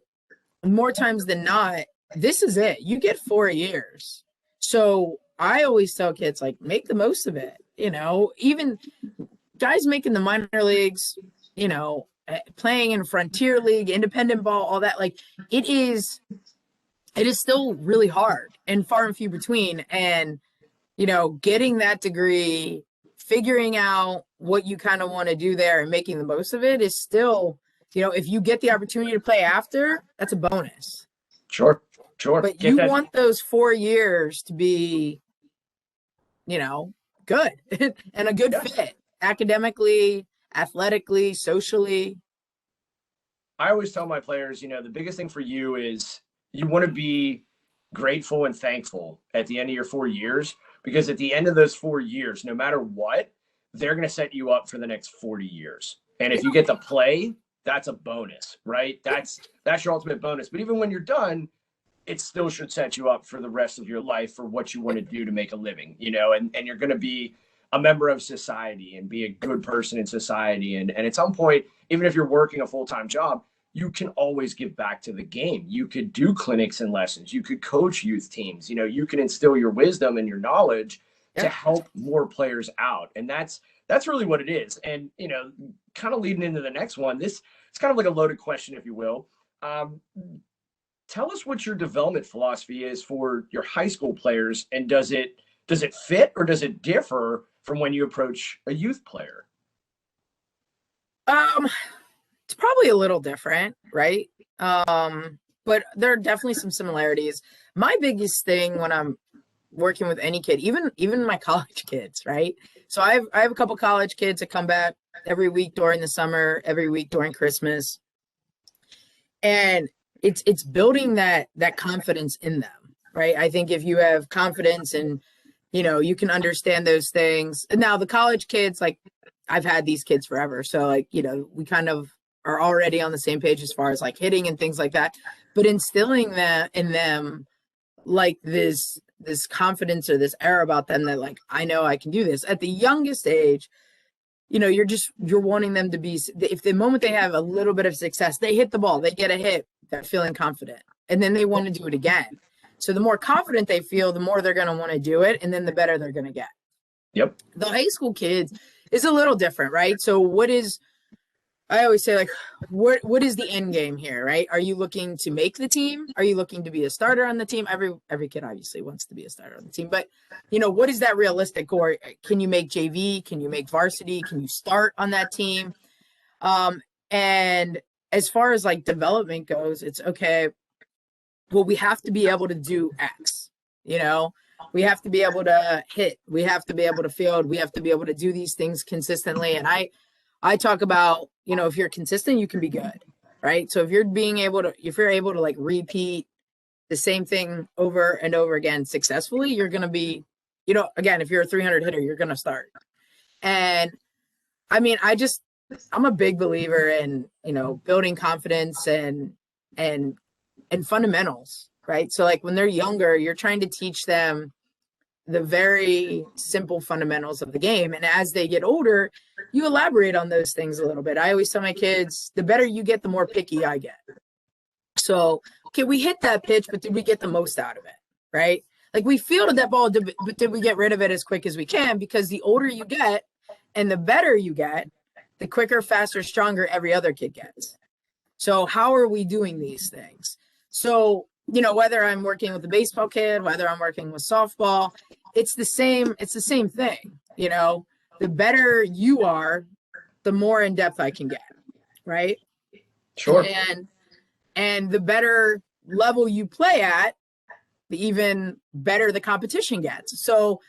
more times than not, this is it. You get 4 years. So I always tell kids, like, make the most of it. Even guys making the minor leagues, playing in Frontier League, independent ball, all that, like, it is still really hard and far and few between. And, getting that degree, figuring out what you kind of want to do there and making the most of it is still, if you get the opportunity to play after, that's a bonus. Sure. But you want those 4 years to be, good and a good fit academically, athletically, socially. I always tell my players, the biggest thing for you is you want to be grateful and thankful at the end of your 4 years, because at the end of those 4 years, no matter what, they're going to set you up for the next 40 years. And if you get to play, that's a bonus, right? That's your ultimate bonus. But even when you're done, it still should set you up for the rest of your life for what you want to do to make a living, and you're going to be a member of society and be a good person in society. And at some point, even if you're working a full-time job, you can always give back to the game. You could do clinics and lessons. You could coach youth teams. You can instill your wisdom and your knowledge to help more players out. And that's really what it is. And, kind of leading into the next one, it's kind of like a loaded question, if you will. Tell us what your development philosophy is for your high school players, and does it fit or does it differ from when you approach a youth player? It's probably a little different, right? But there are definitely some similarities. My biggest thing when I'm working with any kid, even my college kids, right? So I have a couple college kids that come back every week during the summer, every week during Christmas. And it's building that confidence in them, right? I think if you have confidence and, you can understand those things. And now the college kids, like, I've had these kids forever. So like, we kind of are already on the same page as far as like hitting and things like that, but instilling that in them, like this confidence or this air about them that, like, I know I can do this at the youngest age. You're wanting them to be, if the moment they have a little bit of success, they hit the ball, they get a hit, they're feeling confident, and then they want to do it again. So the more confident they feel, the more they're going to want to do it, and then the better they're going to get. Yep. The high school kids is a little different, right? So I always say, like, what is the end game here, right? Are you looking to make the team? Are you looking to be a starter on the team? Every kid obviously wants to be a starter on the team, but what is that realistic? Or can you make JV? Can you make varsity? Can you start on that team? And as far as like development goes, it's okay. Well, we have to be able to do X, We have to be able to hit. We have to be able to field. We have to be able to do these things consistently. And I talk about, if you're consistent, you can be good, right? So if you're able to like repeat the same thing over and over again successfully, you're going to be, again, if you're a 300 hitter, you're going to start. And I mean, I'm a big believer in, building confidence and fundamentals, right? So like when they're younger, you're trying to teach them the very simple fundamentals of the game. And as they get older, you elaborate on those things a little bit. I always tell my kids, the better you get, the more picky I get. So, okay, we hit that pitch, but did we get the most out of it, right? Like we fielded that ball, but did we get rid of it as quick as we can? Because the older you get and the better you get, the quicker, faster, stronger every other kid gets. So how are we doing these things? So, whether I'm working with a baseball kid, whether I'm working with softball, it's the same thing. The better you are, the more in depth I can get, right? Sure. And the better level you play at, the even better the competition gets. So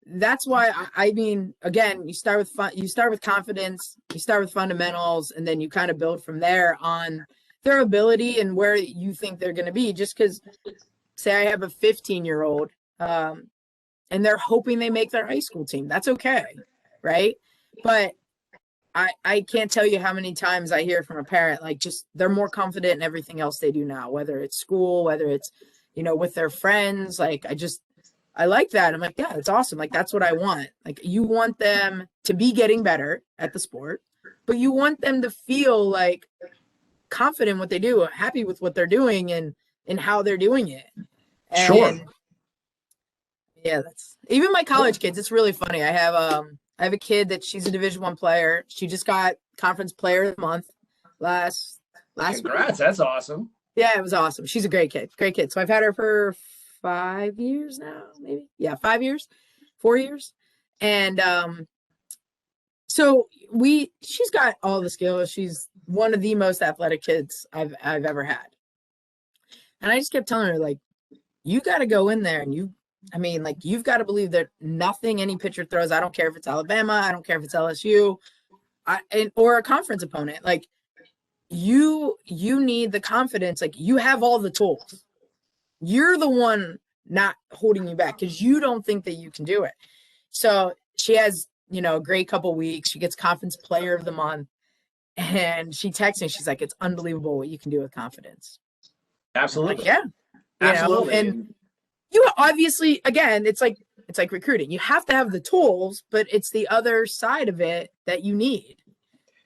that's why I mean, again, you start with confidence, you start with fundamentals, and then you kind of build from there on their ability and where you think they're going to be. Just because, say I have a 15-year-old and they're hoping they make their high school team. That's okay, right? But I can't tell you how many times I hear from a parent, like just they're more confident in everything else they do now, whether it's school, whether it's, with their friends. Like I like that. I'm like, yeah, it's awesome. Like, that's what I want. Like, you want them to be getting better at the sport, but you want them to feel like confident in what they do, happy with what they're doing and how they're doing it. And sure. Yeah, that's even my college kids. It's really funny. I have a kid that she's a Division I player. She just got Conference Player of the Month last Congrats, that's awesome. Yeah, it was awesome. She's a great kid. Great kid. So I've had her for 5 years now, maybe. Yeah, 5 years, 4 years. And so she's got all the skills. She's one of the most athletic kids I've ever had. And I just kept telling her, like, you got to go in there and you've got to believe that nothing any pitcher throws, I don't care if it's Alabama, I don't care if it's LSU, or a conference opponent, like you need the confidence. Like, you have all the tools. You're the one not holding you back because you don't think that you can do it. So she has, a great couple weeks. She gets Conference Player of the Month. And she texts me. She's like, it's unbelievable what you can do with confidence. Absolutely. Like, yeah. Absolutely. And you obviously, again, it's like recruiting. You have to have the tools, but it's the other side of it that you need.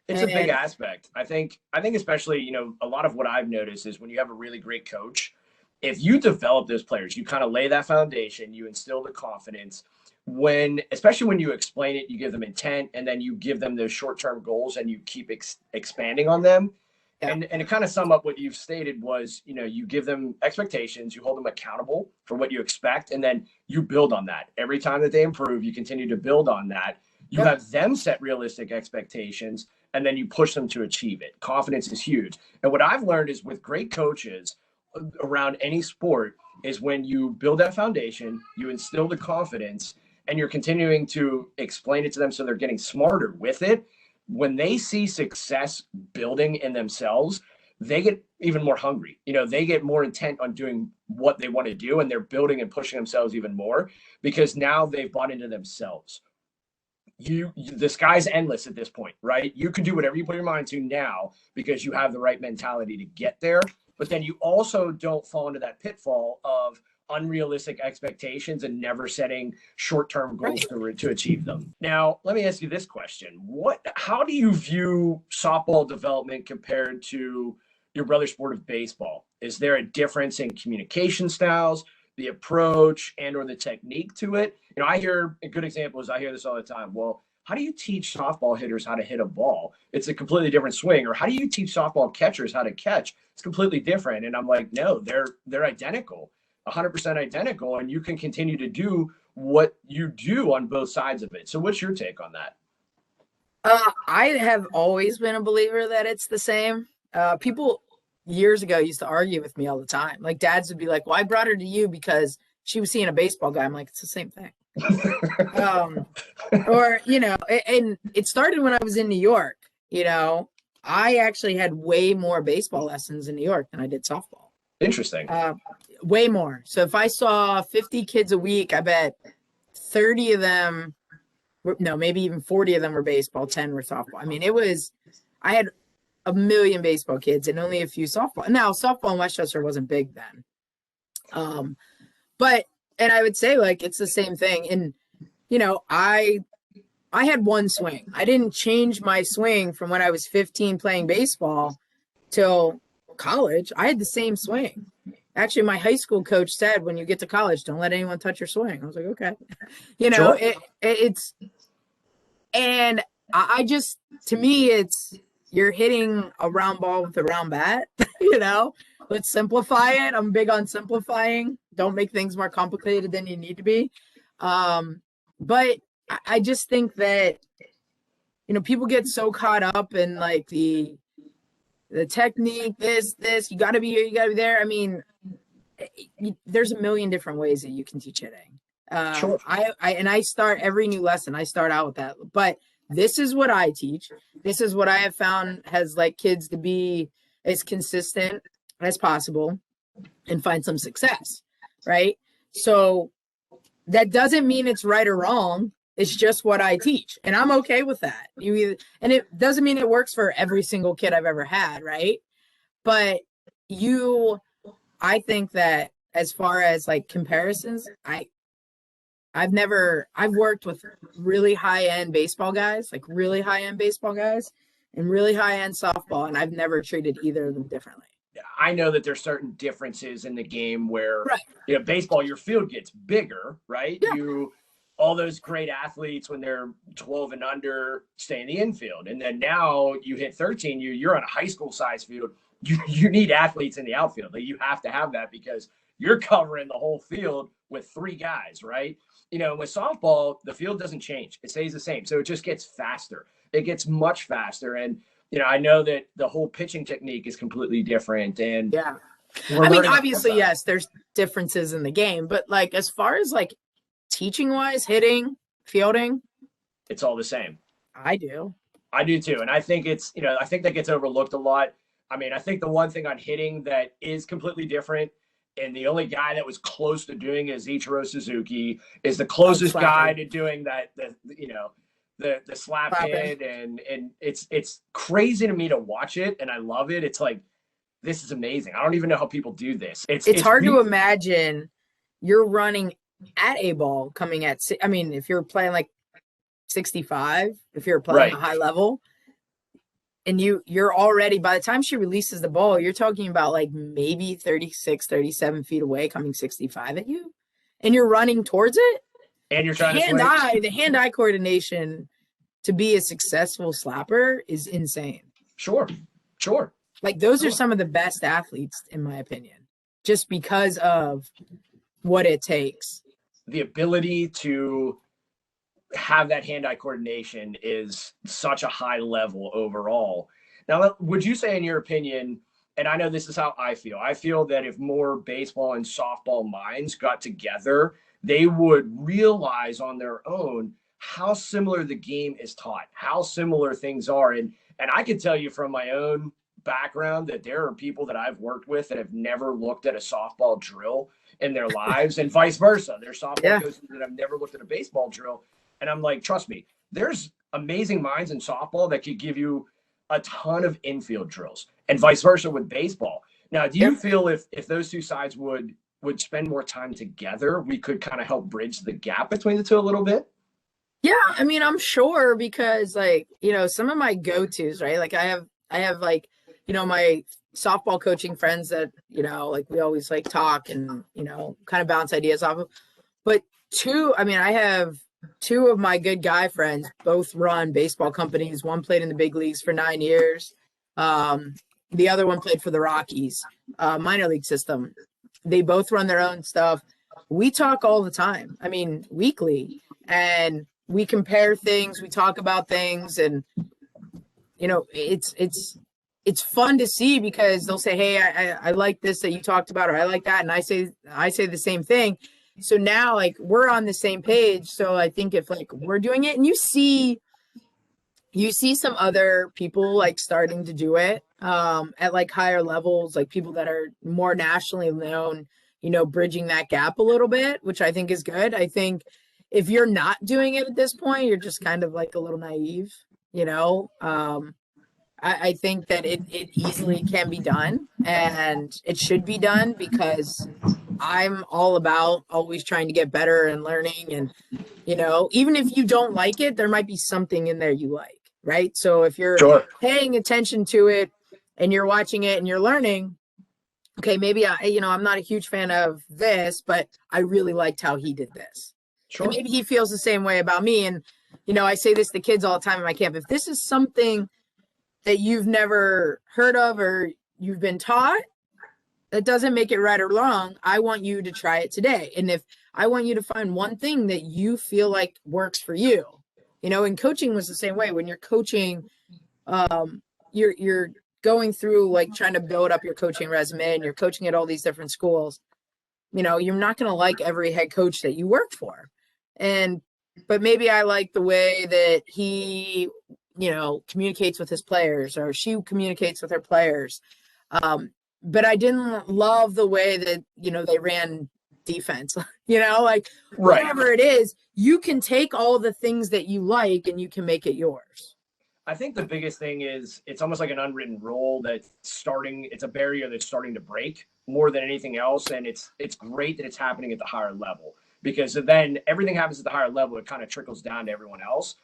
It's a big aspect. I think especially, a lot of what I've noticed is when you have a really great coach, if you develop those players, you kind of lay that foundation, you instill the confidence. Especially when you explain it, you give them intent, and then you give them those short-term goals and you keep expanding on them. Yeah. And to kind of sum up what you've stated was, you give them expectations, you hold them accountable for what you expect, and then you build on that. Every time that they improve, you continue to build on that. You have them set realistic expectations, and then you push them to achieve it. Confidence is huge. And what I've learned is with great coaches around any sport is when you build that foundation, you instill the confidence, and you're continuing to explain it to them so they're getting smarter with it. When they see success building in themselves, they get even more hungry. They get more intent on doing what they want to do, and they're building and pushing themselves even more because now they've bought into themselves. The sky's endless at this point, right? You can do whatever you put your mind to now because you have the right mentality to get there. But then you also don't fall into that pitfall of unrealistic expectations and never setting short-term goals to achieve them. Now, let me ask you this question. How do you view softball development compared to your brother's sport of baseball? Is there a difference in communication styles, the approach, and or the technique to it? I hear a good example is I hear this all the time. Well, how do you teach softball hitters how to hit a ball? It's a completely different swing. Or how do you teach softball catchers how to catch? It's completely different. And I'm like, no, they're identical. 100% identical, and you can continue to do what you do on both sides of it. So what's your take on that? I have always been a believer that it's the same. People years ago used to argue with me all the time. Like, dads would be like, well, I brought her to you because she was seeing a baseball guy. I'm like, it's the same thing. Or, and it started when I was in New York. I actually had way more baseball lessons in New York than I did softball. Interesting. Way more. So if I saw 50 kids a week, I bet 30 of them maybe even 40 of them were baseball, 10 were softball. I mean, I had a million baseball kids and only a few softball. Now, softball in Westchester wasn't big then. And I would say, like, it's the same thing. And, I had one swing. I didn't change my swing from when I was 15 playing baseball till college. I had the same swing. Actually, my high school coach said, when you get to college, don't let anyone touch your swing. I was like, okay. Sure. And I just, to me, it's, you're hitting a round ball with a round bat, let's simplify it. I'm big on simplifying. Don't make things more complicated than you need to be. But I just think that, people get so caught up in like the technique, this, you got to be here, you got to be there. I mean, there's a million different ways that you can teach hitting. Sure. I start every new lesson. I start out with that, but this is what I teach. This is what I have found has like kids to be as consistent as possible and find some success. Right. So that doesn't mean it's right or wrong. It's just what I teach. And I'm okay with that. And it doesn't mean it works for every single kid I've ever had. Right. But I think that as far as like comparisons, I've worked with really high-end baseball guys, like really high-end baseball guys and really high-end softball. And I've never treated either of them differently. I know that there's certain differences in the game where, right. Baseball, your field gets bigger, right? Yeah. All those great athletes when they're 12 and under stay in the infield. And then now you hit 13, you're on a high school size field. You need athletes in the outfield. Like, you have to have that because you're covering the whole field with 3 guys, right? With softball, the field doesn't change. It stays the same. So it just gets faster. It gets much faster. And, I know that the whole pitching technique is completely different. And yeah, I mean, obviously, yes, there's differences in the game, but like, as far as like teaching wise, hitting, fielding, it's all the same. I do too. And I think I think that gets overlooked a lot. I mean, I think the one thing on hitting that is completely different, and the only guy that was close to doing it is Ichiro Suzuki, is the closest guy to doing that, the slap hit. And it's crazy to me to watch it. And I love it. It's like, this is amazing. I don't even know how people do this. It's hard to imagine you're running at a ball coming at, I mean, if you're playing like 65, if you're playing a high level, and you're already, by the time she releases the ball, you're talking about like maybe 36, 37 feet away, coming 65 at you, and you're running towards it. And you're trying the hand-eye coordination to be a successful slapper is insane. Sure. Like, those are some of the best athletes, in my opinion, just because of what it takes. The ability to have that hand-eye coordination is such a high level overall. Now, would you say, in your opinion, and I know this is how I feel that if more baseball and softball minds got together, they would realize on their own how similar the game is taught, how similar things are. And I can tell you from my own background that there are people that I've worked with that have never looked at a softball drill in their lives, and vice versa. There's softball coaches that have never looked at a baseball drill. And I'm like, trust me, there's amazing minds in softball that could give you a ton of infield drills, and vice versa with baseball. Now, do you feel if those two sides would spend more time together, we could kind of help bridge the gap between the two a little bit? Yeah, I mean, I'm sure, because like, some of my go-tos, right? Like I have like, my softball coaching friends that, like we always like talk and, kind of bounce ideas off of. But I have 2 of my good guy friends, both run baseball companies. One played in the big leagues for 9 years. The other one played for the Rockies, minor league system. They both run their own stuff. We talk all the time. I mean, weekly, and we compare things. We talk about things, and it's fun to see, because they'll say, "Hey, I like this that you talked about," or "I like that," and I say the same thing, So now like we're on the same page. So I think if like we're doing it and you see some other people like starting to do it at like higher levels, like people that are more nationally known, bridging that gap a little bit, which I think is good. I think if you're not doing it at this point, you're just kind of like a little naive, I think that it easily can be done and it should be done because I'm all about always trying to get better and learning. And, even if you don't like it, there might be something in there you like, right? So if you're Sure. paying attention to it and you're watching it and you're learning, okay, maybe I'm not a huge fan of this, but I really liked how he did this. Sure. And maybe he feels the same way about me. And, I say this to kids all the time in my camp. If this is something that you've never heard of or you've been taught, that doesn't make it right or wrong. I want you to try it today. And if I want you to find one thing that you feel like works for you, and coaching was the same way. When you're coaching, you're going through like trying to build up your coaching resume and you're coaching at all these different schools. You're not going to like every head coach that you work for. But maybe I like the way that he, communicates with his players or she communicates with her players. But I didn't love the way that, they ran defense, like whatever it is, you can take all the things that you like and you can make it yours. I think the biggest thing is it's almost like an unwritten rule it's a barrier that's starting to break more than anything else. And it's great that it's happening at the higher level because then everything happens at the higher level. It kind of trickles down to everyone else.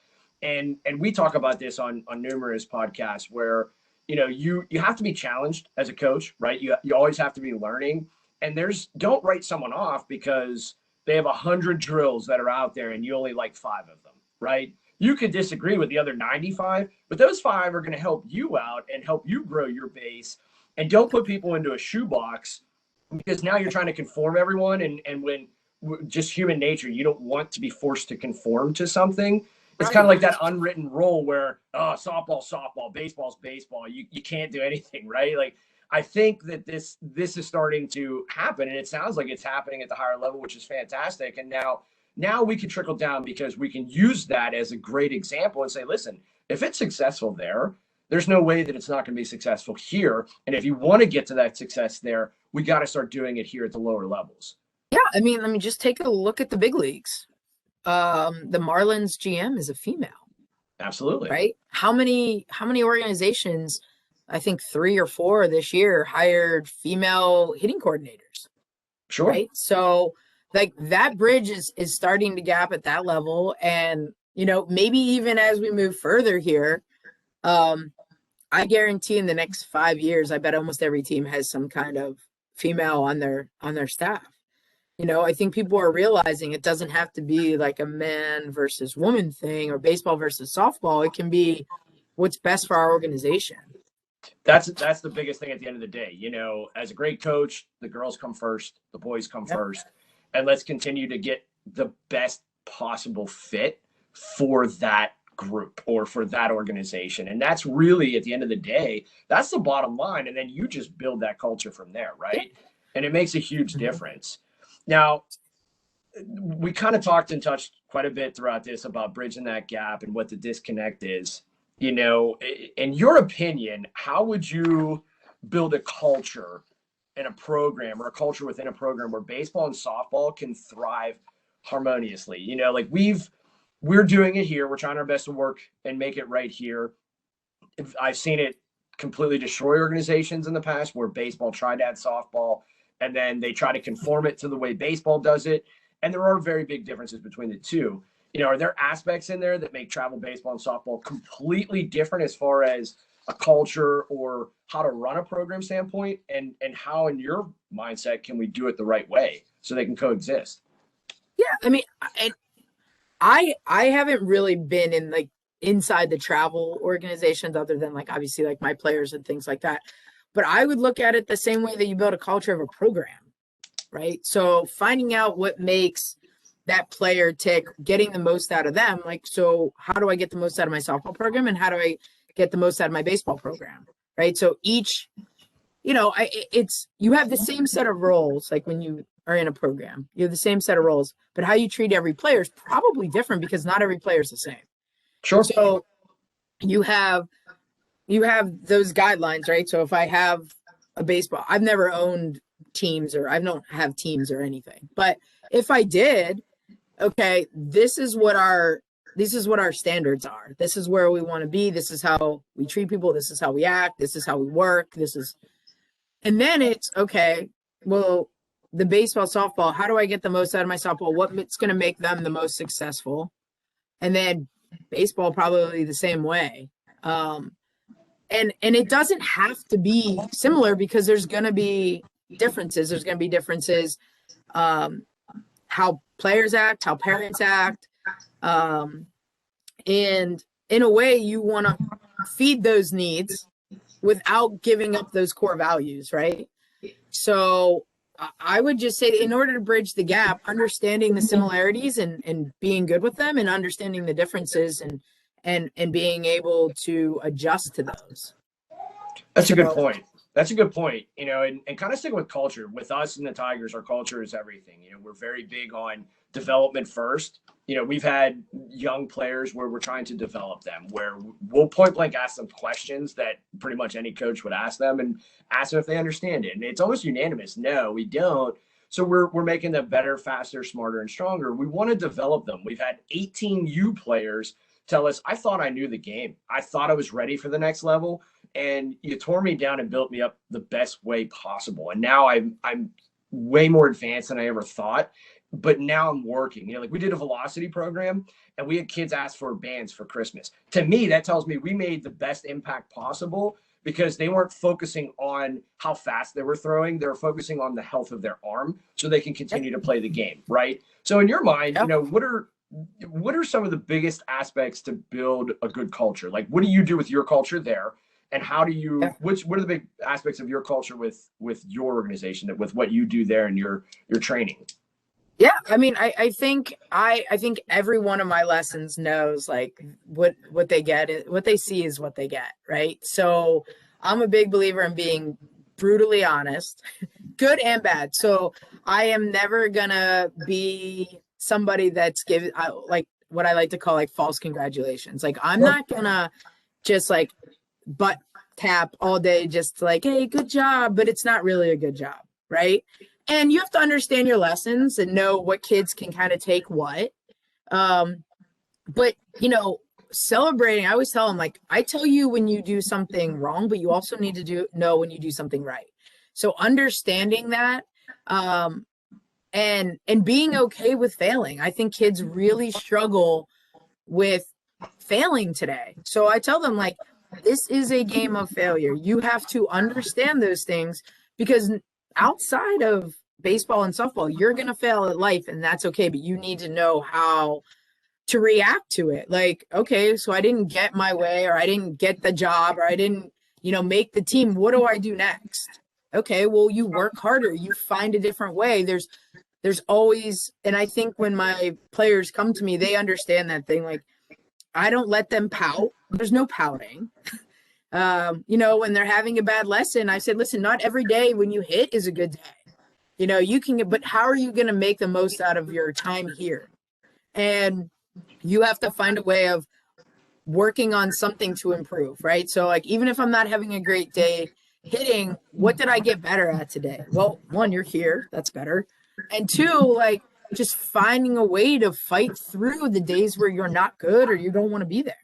And we talk about this on numerous podcasts where, you have to be challenged as a coach, right? You always have to be learning, and don't write someone off because they have 100 drills that are out there and you only like 5 of them, right? You could disagree with the other 95, but those 5 are going to help you out and help you grow your base. And don't put people into a shoebox because now you're trying to conform everyone. And when just human nature, you don't want to be forced to conform to something. It's kind of like that unwritten rule where, softball's softball, baseball's baseball. You can't do anything, right? Like, I think that this is starting to happen, and it sounds like it's happening at the higher level, which is fantastic. And now we can trickle down because we can use that as a great example and say, listen, if it's successful there's no way that it's not going to be successful here. And if you want to get to that success there, we got to start doing it here at the lower levels. Yeah, I mean, just take a look at the big leagues. The Marlins GM is a female. Absolutely. Right? How many organizations, I think 3 or 4 this year, hired female hitting coordinators? Sure. Right? So like that bridge is starting to gap at that level. And, maybe even as we move further here, I guarantee in the next 5 years, I bet almost every team has some kind of female on their staff. I think people are realizing it doesn't have to be like a man versus woman thing or baseball versus softball. It can be what's best for our organization. That's the biggest thing at the end of the day. As a great coach, the girls come first, the boys come first, and let's continue to get the best possible fit for that group or for that organization. And that's really, at the end of the day, that's the bottom line. And then you just build that culture from there, right? And it makes a huge difference. Now, we kind of talked and touched quite a bit throughout this about bridging that gap and what the disconnect is. In your opinion, how would you build a culture in a program or a culture within a program where baseball and softball can thrive harmoniously? We're doing it here. We're trying our best to work and make it right here. I've seen it completely destroy organizations in the past where baseball tried to add softball and then they try to conform it to the way baseball does it. And there are very big differences between the two. Are there aspects in there that make travel baseball and softball completely different as far as a culture or how to run a program standpoint? And how, in your mindset, can we do it the right way so they can coexist? Yeah, I mean, I haven't really been in like inside the travel organizations other than like obviously like my players and things like that. But I would look at it the same way that you build a culture of a program, right? So finding out what makes that player tick, getting the most out of them. Like, so how do I get the most out of my softball program and how do I get the most out of my baseball program, right? So each it's you have the same set of roles. Like when you are in a program, you have the same set of roles, but how you treat every player is probably different because not every player is the same. Sure. So you have those guidelines, right? So if I have a baseball, I've never owned teams, or I don't have teams or anything. But if I did, okay, this is what our standards are. This is where we want to be. This is how we treat people. This is how we act. This is how we work. And then it's okay, well, the baseball, softball, how do I get the most out of my softball? What's going to make them the most successful? And then baseball, probably the same way. And it doesn't have to be similar because there's going to be differences. There's going to be differences, how players act, how parents act. And in a way, you want to feed those needs without giving up those core values, right? So I would just say, in order to bridge the gap, understanding the similarities and being good with them, and understanding the differences and being able to adjust to those. That's a good point. That's a good point. And kind of sticking with culture. With us and the Tigers, our culture is everything. We're very big on development first. We've had young players where we're trying to develop them, where we'll point blank ask them questions that pretty much any coach would ask them, and ask them if they understand it. And it's almost unanimous. No, we don't. So we're making them better, faster, smarter, and stronger. We want to develop them. We've had 18 U players tell us, I thought I knew the game. I thought I was ready for the next level. And you tore me down and built me up the best way possible. And now I'm way more advanced than I ever thought. But now I'm working. Like we did a velocity program, and we had kids ask for bands for Christmas. To me, that tells me we made the best impact possible, because they weren't focusing on how fast they were throwing. They were focusing on the health of their arm so they can continue to play the game, right? So in your mind, what are some of the biggest aspects to build a good culture? Like, what do you do with your culture there? And how do you, what are the big aspects of your culture with your organization, with what you do there and your training? Yeah, I mean, I think every one of my lessons knows like what they get, what they see is what they get, right? So I'm a big believer in being brutally honest, good and bad. So I am never gonna be somebody that's giving like what I like to call like false congratulations. Like I'm not gonna just like butt tap all day, just like, hey, good job, but it's not really a good job, right? And you have to understand your lessons and know what kids can kind of take what. But, celebrating, I always tell them, like, I tell you when you do something wrong, but you also need to know when you do something right. So understanding that and being okay with failing. I think kids really struggle with failing today. So I tell them, like, this is a game of failure. You have to understand those things, because outside of baseball and softball, you're going to fail at life, and that's okay. But you need to know how to react to it. Like, okay, so I didn't get my way, or I didn't get the job, or I didn't, make the team. What do I do next? Okay, well, you work harder. You find a different way. There's always, and I think when my players come to me, they understand that thing. Like, I don't let them pout. There's no pouting. When they're having a bad lesson, I said, listen, not every day when you hit is a good day. You can get, but how are you going to make the most out of your time here? And you have to find a way of working on something to improve, right? So like, even if I'm not having a great day hitting, what did I get better at today? Well, one, you're here. That's better. And two, like, just finding a way to fight through the days where you're not good or you don't want to be there.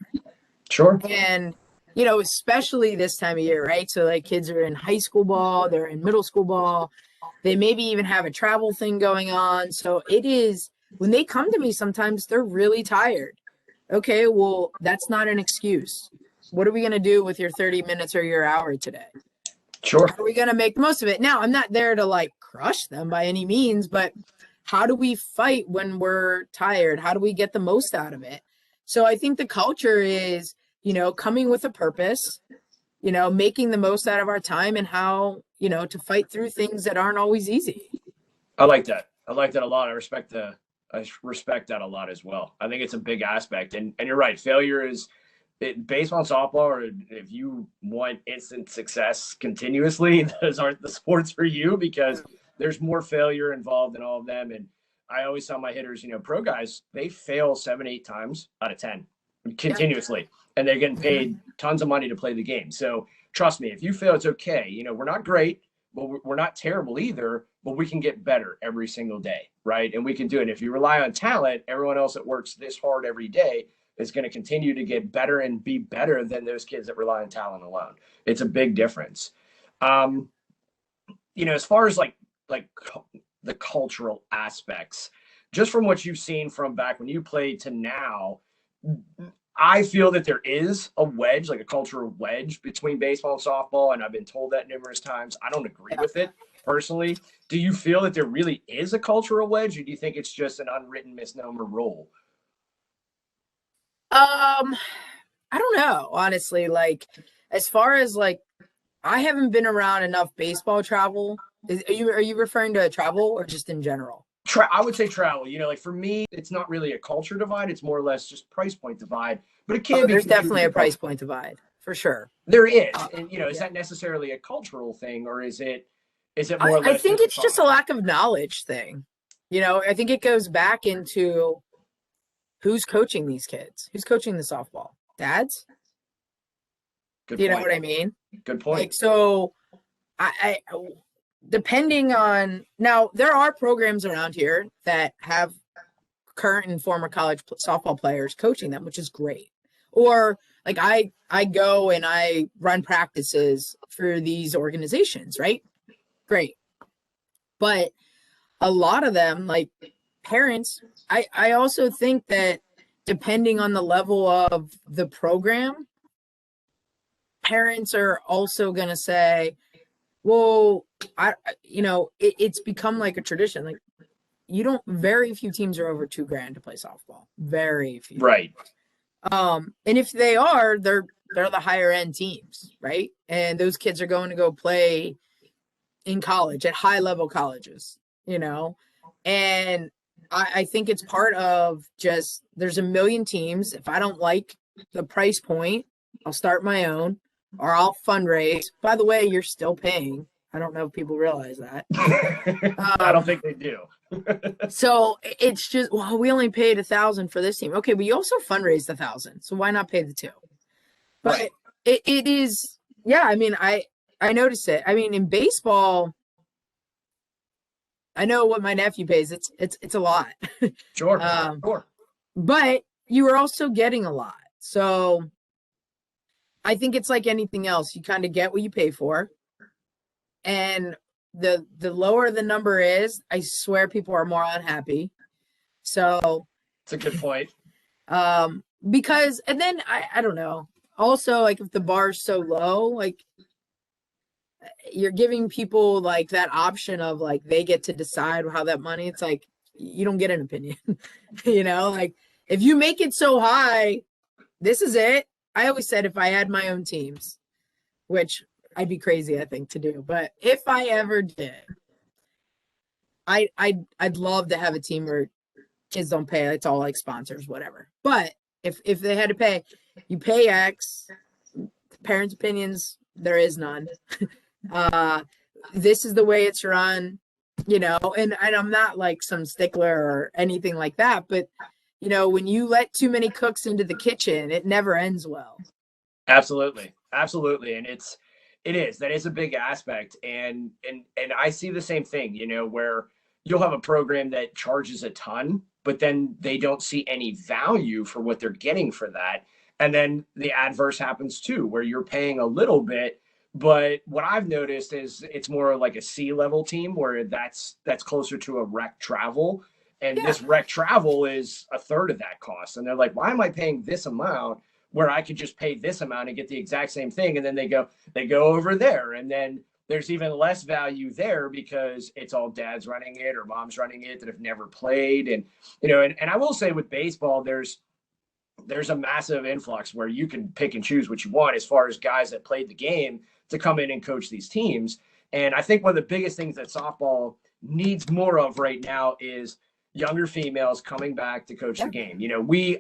Sure. And, especially this time of year, right? So like kids are in high school ball, they're in middle school ball, they maybe even have a travel thing going on. So it is, when they come to me, sometimes they're really tired. Okay, well, that's not an excuse. What are we going to do with your 30 minutes or your hour today? Sure. How are we going to make the most of it? Now, I'm not there to like crush them by any means, but how do we fight when we're tired? How do we get the most out of it? So I think the culture is, coming with a purpose, making the most out of our time, and how, to fight through things that aren't always easy. I like that. I like that a lot. I respect that a lot as well. I think it's a big aspect. And you're right. Failure is baseball and softball, or if you want instant success continuously, those aren't the sports for you, because there's more failure involved in all of them. And I always tell my hitters, pro guys, they fail 7-8 times out of 10 continuously, and they're getting paid tons of money to play the game. So trust me, if you fail, it's okay. We're not great, but we're not terrible either, but we can get better every single day, right? And we can do it. If you rely on talent, everyone else that works this hard every day is going to continue to get better and be better than those kids that rely on talent alone. It's a big difference. As far as like the cultural aspects, just from what you've seen from back when you played to now, I feel that there is a wedge, like a cultural wedge between baseball and softball. And I've been told that numerous times. I don't agree with it personally. Do you feel that there really is a cultural wedge, or do you think it's just an unwritten misnomer rule? I don't know, honestly. Like, as far as like, I haven't been around enough baseball travel. Are you referring to travel or just in general? I would say travel. Like for me, it's not really a culture divide. It's more or less just price point divide. But it can be. There's definitely a price point divide for sure. There is, and is that necessarily a cultural thing, or is it more or less? I think it's just a lack of knowledge thing. I think it goes back into who's coaching these kids, who's coaching the softball. Dads. Good You point. know what I mean? Good point. Like, so I depending on, now there are programs around here that have current and former college softball players coaching them, which is great. Or like I go and I run practices for these organizations, right? Great. But a lot of them, like parents, I also think that depending on the level of the program, parents are also going to say, well, it's become like a tradition. Like, very few teams are over $2,000 to play softball. Very few. Right. And if they are, they're the higher end teams, right? And those kids are going to go play in college at high level colleges, and I think it's part of just, there's a million teams. If I don't like the price point, I'll start my own, or I'll fundraise. By the way, you're still paying. I don't know if people realize that. I don't think they do. So it's just, well, we only paid $1,000 for this team. Okay, but you also fundraised $1,000, so why not pay the $2,000? But right. it is, yeah. I mean, I noticed it. I mean, in baseball, I know what my nephew pays. It's a lot. Sure. Sure. But you are also getting a lot. So I think it's like anything else. You kind of get what you pay for. And the lower the number is, I swear people are more unhappy. So it's a good point. Because, and then I don't know. Also, like, if the bar is so low, like, you're giving people like that option of like, they get to decide how that money, it's like, you don't get an opinion. Like, if you make it so high, this is it. I always said, if I had my own teams, which I'd be crazy, I think, to do, but if I ever did, I'd love to have a team where kids don't pay. It's all like sponsors, whatever. But if they had to pay, you pay X. Parents' opinions, there is none. This is the way it's run, and I'm not like some stickler or anything like that, but when you let too many cooks into the kitchen, it never ends well. Absolutely. And that is a big aspect. And I see the same thing, where you'll have a program that charges a ton, but then they don't see any value for what they're getting for that. And then the adverse happens too, where you're paying a little bit. But what I've noticed is it's more like a C-level team where that's closer to a rec travel. And this rec travel is a third of that cost. And they're like, why am I paying this amount where I could just pay this amount and get the exact same thing? And then they go over there. And then there's even less value there because it's all dads running it or moms running it that have never played. And, and I will say with baseball, there's a massive influx where you can pick and choose what you want as far as guys that played the game to come in and coach these teams. And I think one of the biggest things that softball needs more of right now is younger females coming back to coach the game.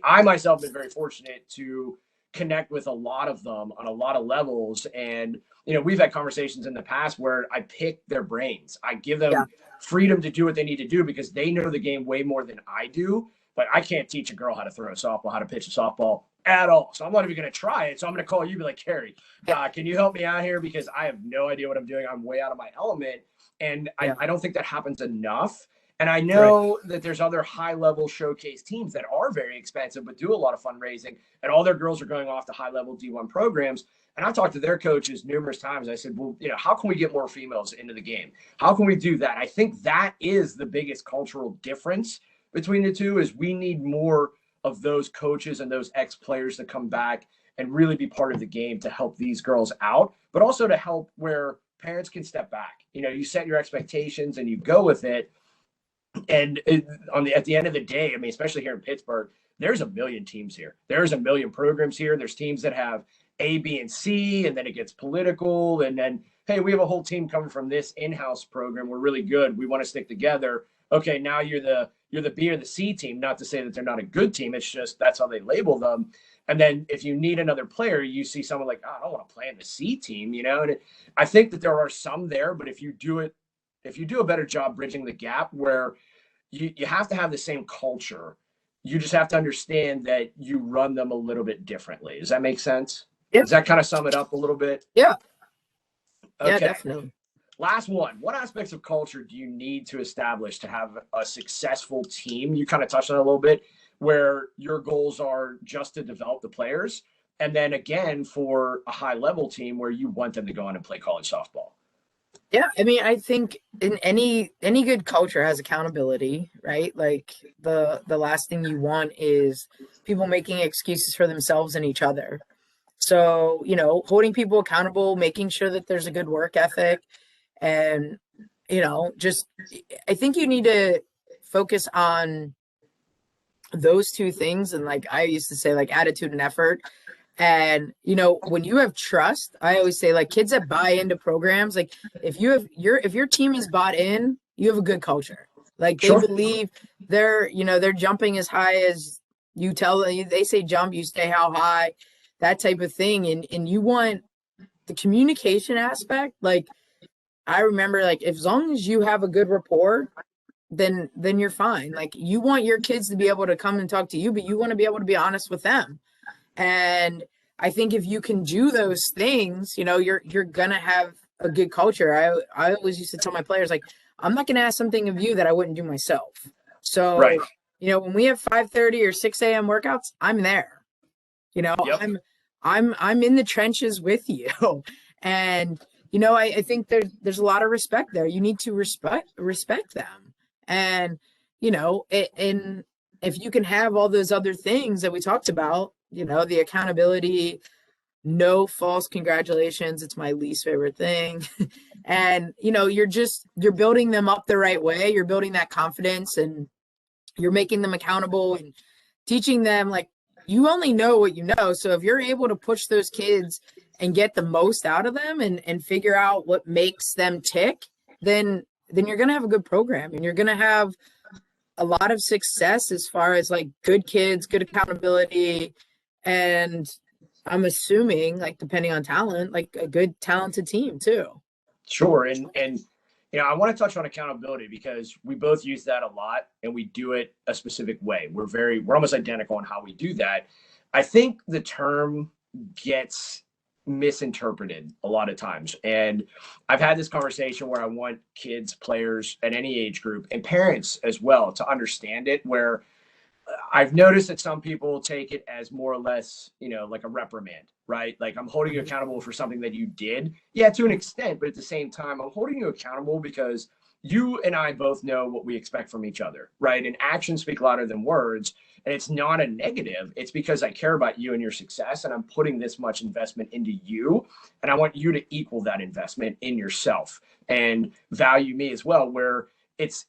I myself have been very fortunate to connect with a lot of them on a lot of levels. And, we've had conversations in the past where I pick their brains. I give them freedom to do what they need to do because they know the game way more than I do. But I can't teach a girl how to throw a softball, how to pitch a softball at all. So I'm not even going to try it. So I'm going to call you and be like, Keri, can you help me out here? Because I have no idea what I'm doing. I'm way out of my element. And I don't think that happens enough. And I know that there's other high-level showcase teams that are very expensive but do a lot of fundraising, and all their girls are going off to high-level D1 programs. And I talked to their coaches numerous times. I said, well, how can we get more females into the game? How can we do that? I think that is the biggest cultural difference between the two is we need more of those coaches and those ex-players to come back and really be part of the game to help these girls out, but also to help where parents can step back. You set your expectations and you go with it. And at the end of the day, I mean, especially here in Pittsburgh, there's a million teams here. There's a million programs here. There's teams that have A, B, and C, and then it gets political. And then, hey, we have a whole team coming from this in-house program. We're really good. We want to stick together. Okay, now you're the B or the C team. Not to say that they're not a good team. It's just that's how they label them. And then if you need another player, you see someone like, I don't want to play in the C team, And I think that there are some there, but if you do a better job bridging the gap where you have to have the same culture, you just have to understand that you run them a little bit differently. Does that make sense? Yeah. Does that kind of sum it up a little bit? Yeah. Okay. Yeah, definitely. Last one. What aspects of culture do you need to establish to have a successful team? You kind of touched on it a little bit, where your goals are just to develop the players. And then again, for a high level team where you want them to go on and play college softball. Yeah, I mean, I think in any good culture has accountability, right? Like the last thing you want is people making excuses for themselves and each other. So, holding people accountable, making sure that there's a good work ethic, and just I think you need to focus on those two things. And like I used to say, like attitude and effort. And, when you have trust, I always say like kids that buy into programs, like if your team is bought in, you have a good culture. Like they believe they're jumping as high as you tell them. They say jump, you stay how high, that type of thing. And you want the communication aspect. Like I remember, like as long as you have a good rapport, then you're fine. Like you want your kids to be able to come and talk to you, but you want to be able to be honest with them. And I think if you can do those things, you're going to have a good culture. I always used to tell my players, like, I'm not going to ask something of you that I wouldn't do myself. So, when we have 5:30 or 6 a.m. workouts, I'm there. Yep. I'm in the trenches with you. And, I think there's a lot of respect there. You need to respect them. And, and if you can have all those other things that we talked about, the accountability, no false congratulations. It's my least favorite thing. And, you're building them up the right way. You're building that confidence and you're making them accountable and teaching them like you only know what you know. So if you're able to push those kids and get the most out of them and figure out what makes them tick, then you're going to have a good program and you're going to have a lot of success as far as like good kids, good accountability. And I'm assuming, like, depending on talent, like a good talented team too. Sure. And I want to touch on accountability because we both use that a lot and we do it a specific way. We're almost identical on how we do that. I think the term gets misinterpreted a lot of times. And I've had this conversation where I want kids, players at any age group and parents as well to understand it, where I've noticed that some people take it as more or less, like a reprimand, right? Like I'm holding you accountable for something that you did. Yeah, to an extent, but at the same time, I'm holding you accountable because you and I both know what we expect from each other, right? And actions speak louder than words. And it's not a negative. It's because I care about you and your success and I'm putting this much investment into you. And I want you to equal that investment in yourself and value me as well, where it's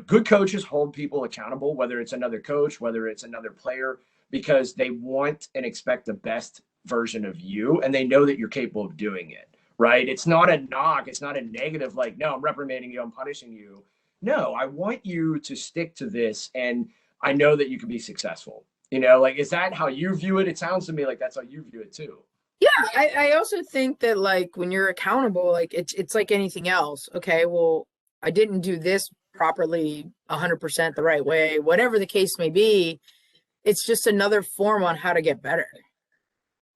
good coaches hold people accountable, whether it's another coach, whether it's another player, because they want and expect the best version of you. And they know that you're capable of doing it, right? It's not a knock. It's not a negative, like, no, I'm reprimanding you, I'm punishing you. No, I want you to stick to this. And I know that you can be successful. Like, is that how you view it? It sounds to me like that's how you view it too. Yeah, I also think that like when you're accountable, like it's like anything else. Okay, well, I didn't do this properly 100% the right way, whatever the case may be. It's just another form on how to get better.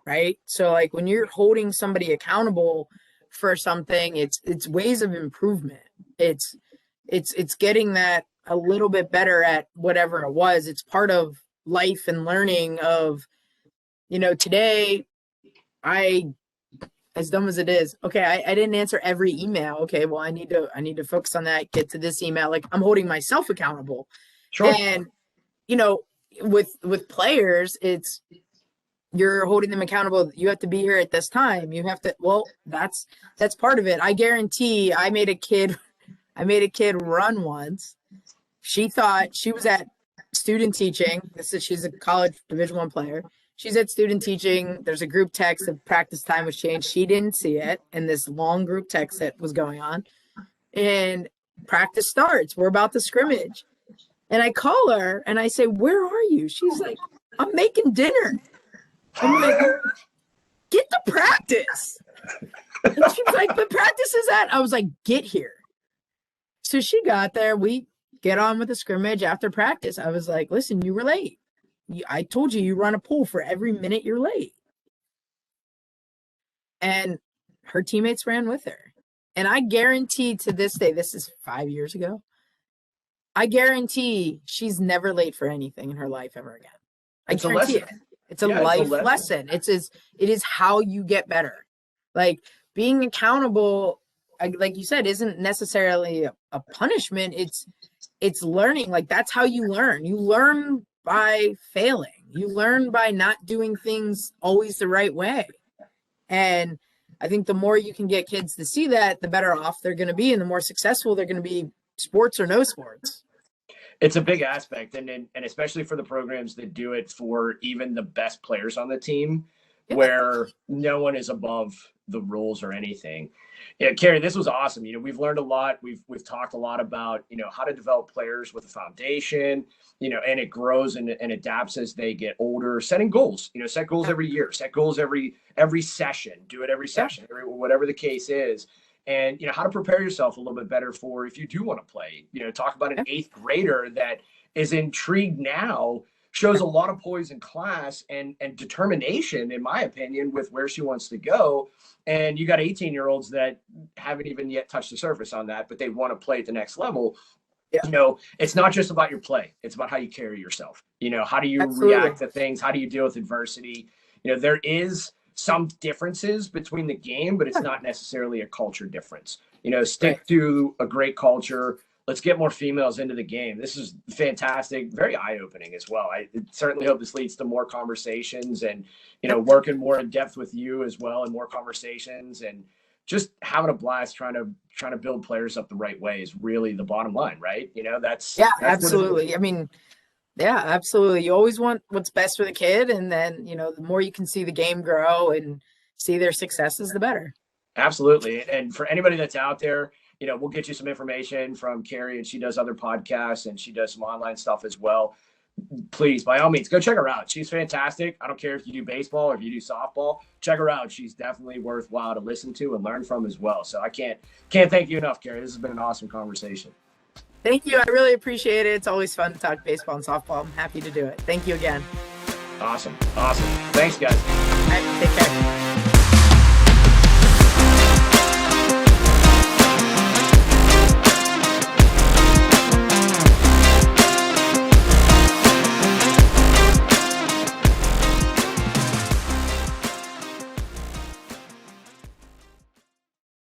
Right? So like when you're holding somebody accountable for something, it's ways of improvement. It's getting that a little bit better at whatever it was. It's part of life and learning of, today as dumb as it is, okay, I didn't answer every email. Okay, well, I need to focus on that, get to this email. Like I'm holding myself accountable. Sure. And with players, you're holding them accountable. You have to be here at this time. You have to, well, that's part of it. I guarantee I made a kid run once. She thought she was at student teaching. She's a college Division I player. She's at student teaching. There's a group text of practice time was changed. She didn't see it in this long group text that was going on. And practice starts. We're about to scrimmage. And I call her and I say, "Where are you?" She's like, "I'm making dinner." I'm like, "Get to practice." And she's like, "But practice is at." I was like, "Get here." So she got there. We get on with the scrimmage after practice. I was like, "Listen, you were late. I told you run a pool for every minute you're late." And her teammates ran with her. And I guarantee to this day, this is 5 years ago, I guarantee she's never late for anything in her life ever again. I guarantee it. It's a life lesson. It is how you get better. Like being accountable, like you said, isn't necessarily a punishment. It's learning. Like that's how you learn. You learn by failing. You learn by not doing things always the right way. And I think the more you can get kids to see that, the better off they're going to be and the more successful they're going to be, sports or no sports. It's a big aspect. And especially for the programs that do it for even the best players on the team, where no one is above the rules or anything. Yeah, Keri, this was awesome. We've learned a lot. We've talked a lot about, how to develop players with a foundation, and it grows and adapts as they get older. Setting goals, set goals every year, set goals every session, do it every session, whatever the case is. And, how to prepare yourself a little bit better for if you do want to play. Talk about an 8th grader that is intrigued now, shows a lot of poise in class and determination, in my opinion, with where she wants to go. And you got 18-year-olds that haven't even yet touched the surface on that, but they want to play at the next level. Yeah. It's not just about your play. It's about how you carry yourself. How do you react to things? How do you deal with adversity? There is some differences between the game, but it's not necessarily a culture difference. Stick to a great culture. Let's get more females into the game. This is fantastic, very eye-opening as well. I certainly hope this leads to more conversations and, working more in depth with you as well and more conversations and just having a blast trying to build players up the right way is really the bottom line, right? That's absolutely. I mean, yeah, absolutely. You always want what's best for the kid. And then, the more you can see the game grow and see their successes, the better. Absolutely. And for anybody that's out there, we'll get you some information from Keri, and she does other podcasts and she does some online stuff as well. Please, by all means, go check her out. She's fantastic. I don't care if you do baseball or if you do softball, check her out. She's definitely worthwhile to listen to and learn from as well. So I can't thank you enough, Keri. This has been an awesome conversation. Thank you. I really appreciate it. It's always fun to talk baseball and softball. I'm happy to do it. Thank you again. Awesome. Thanks, guys. All right, take care.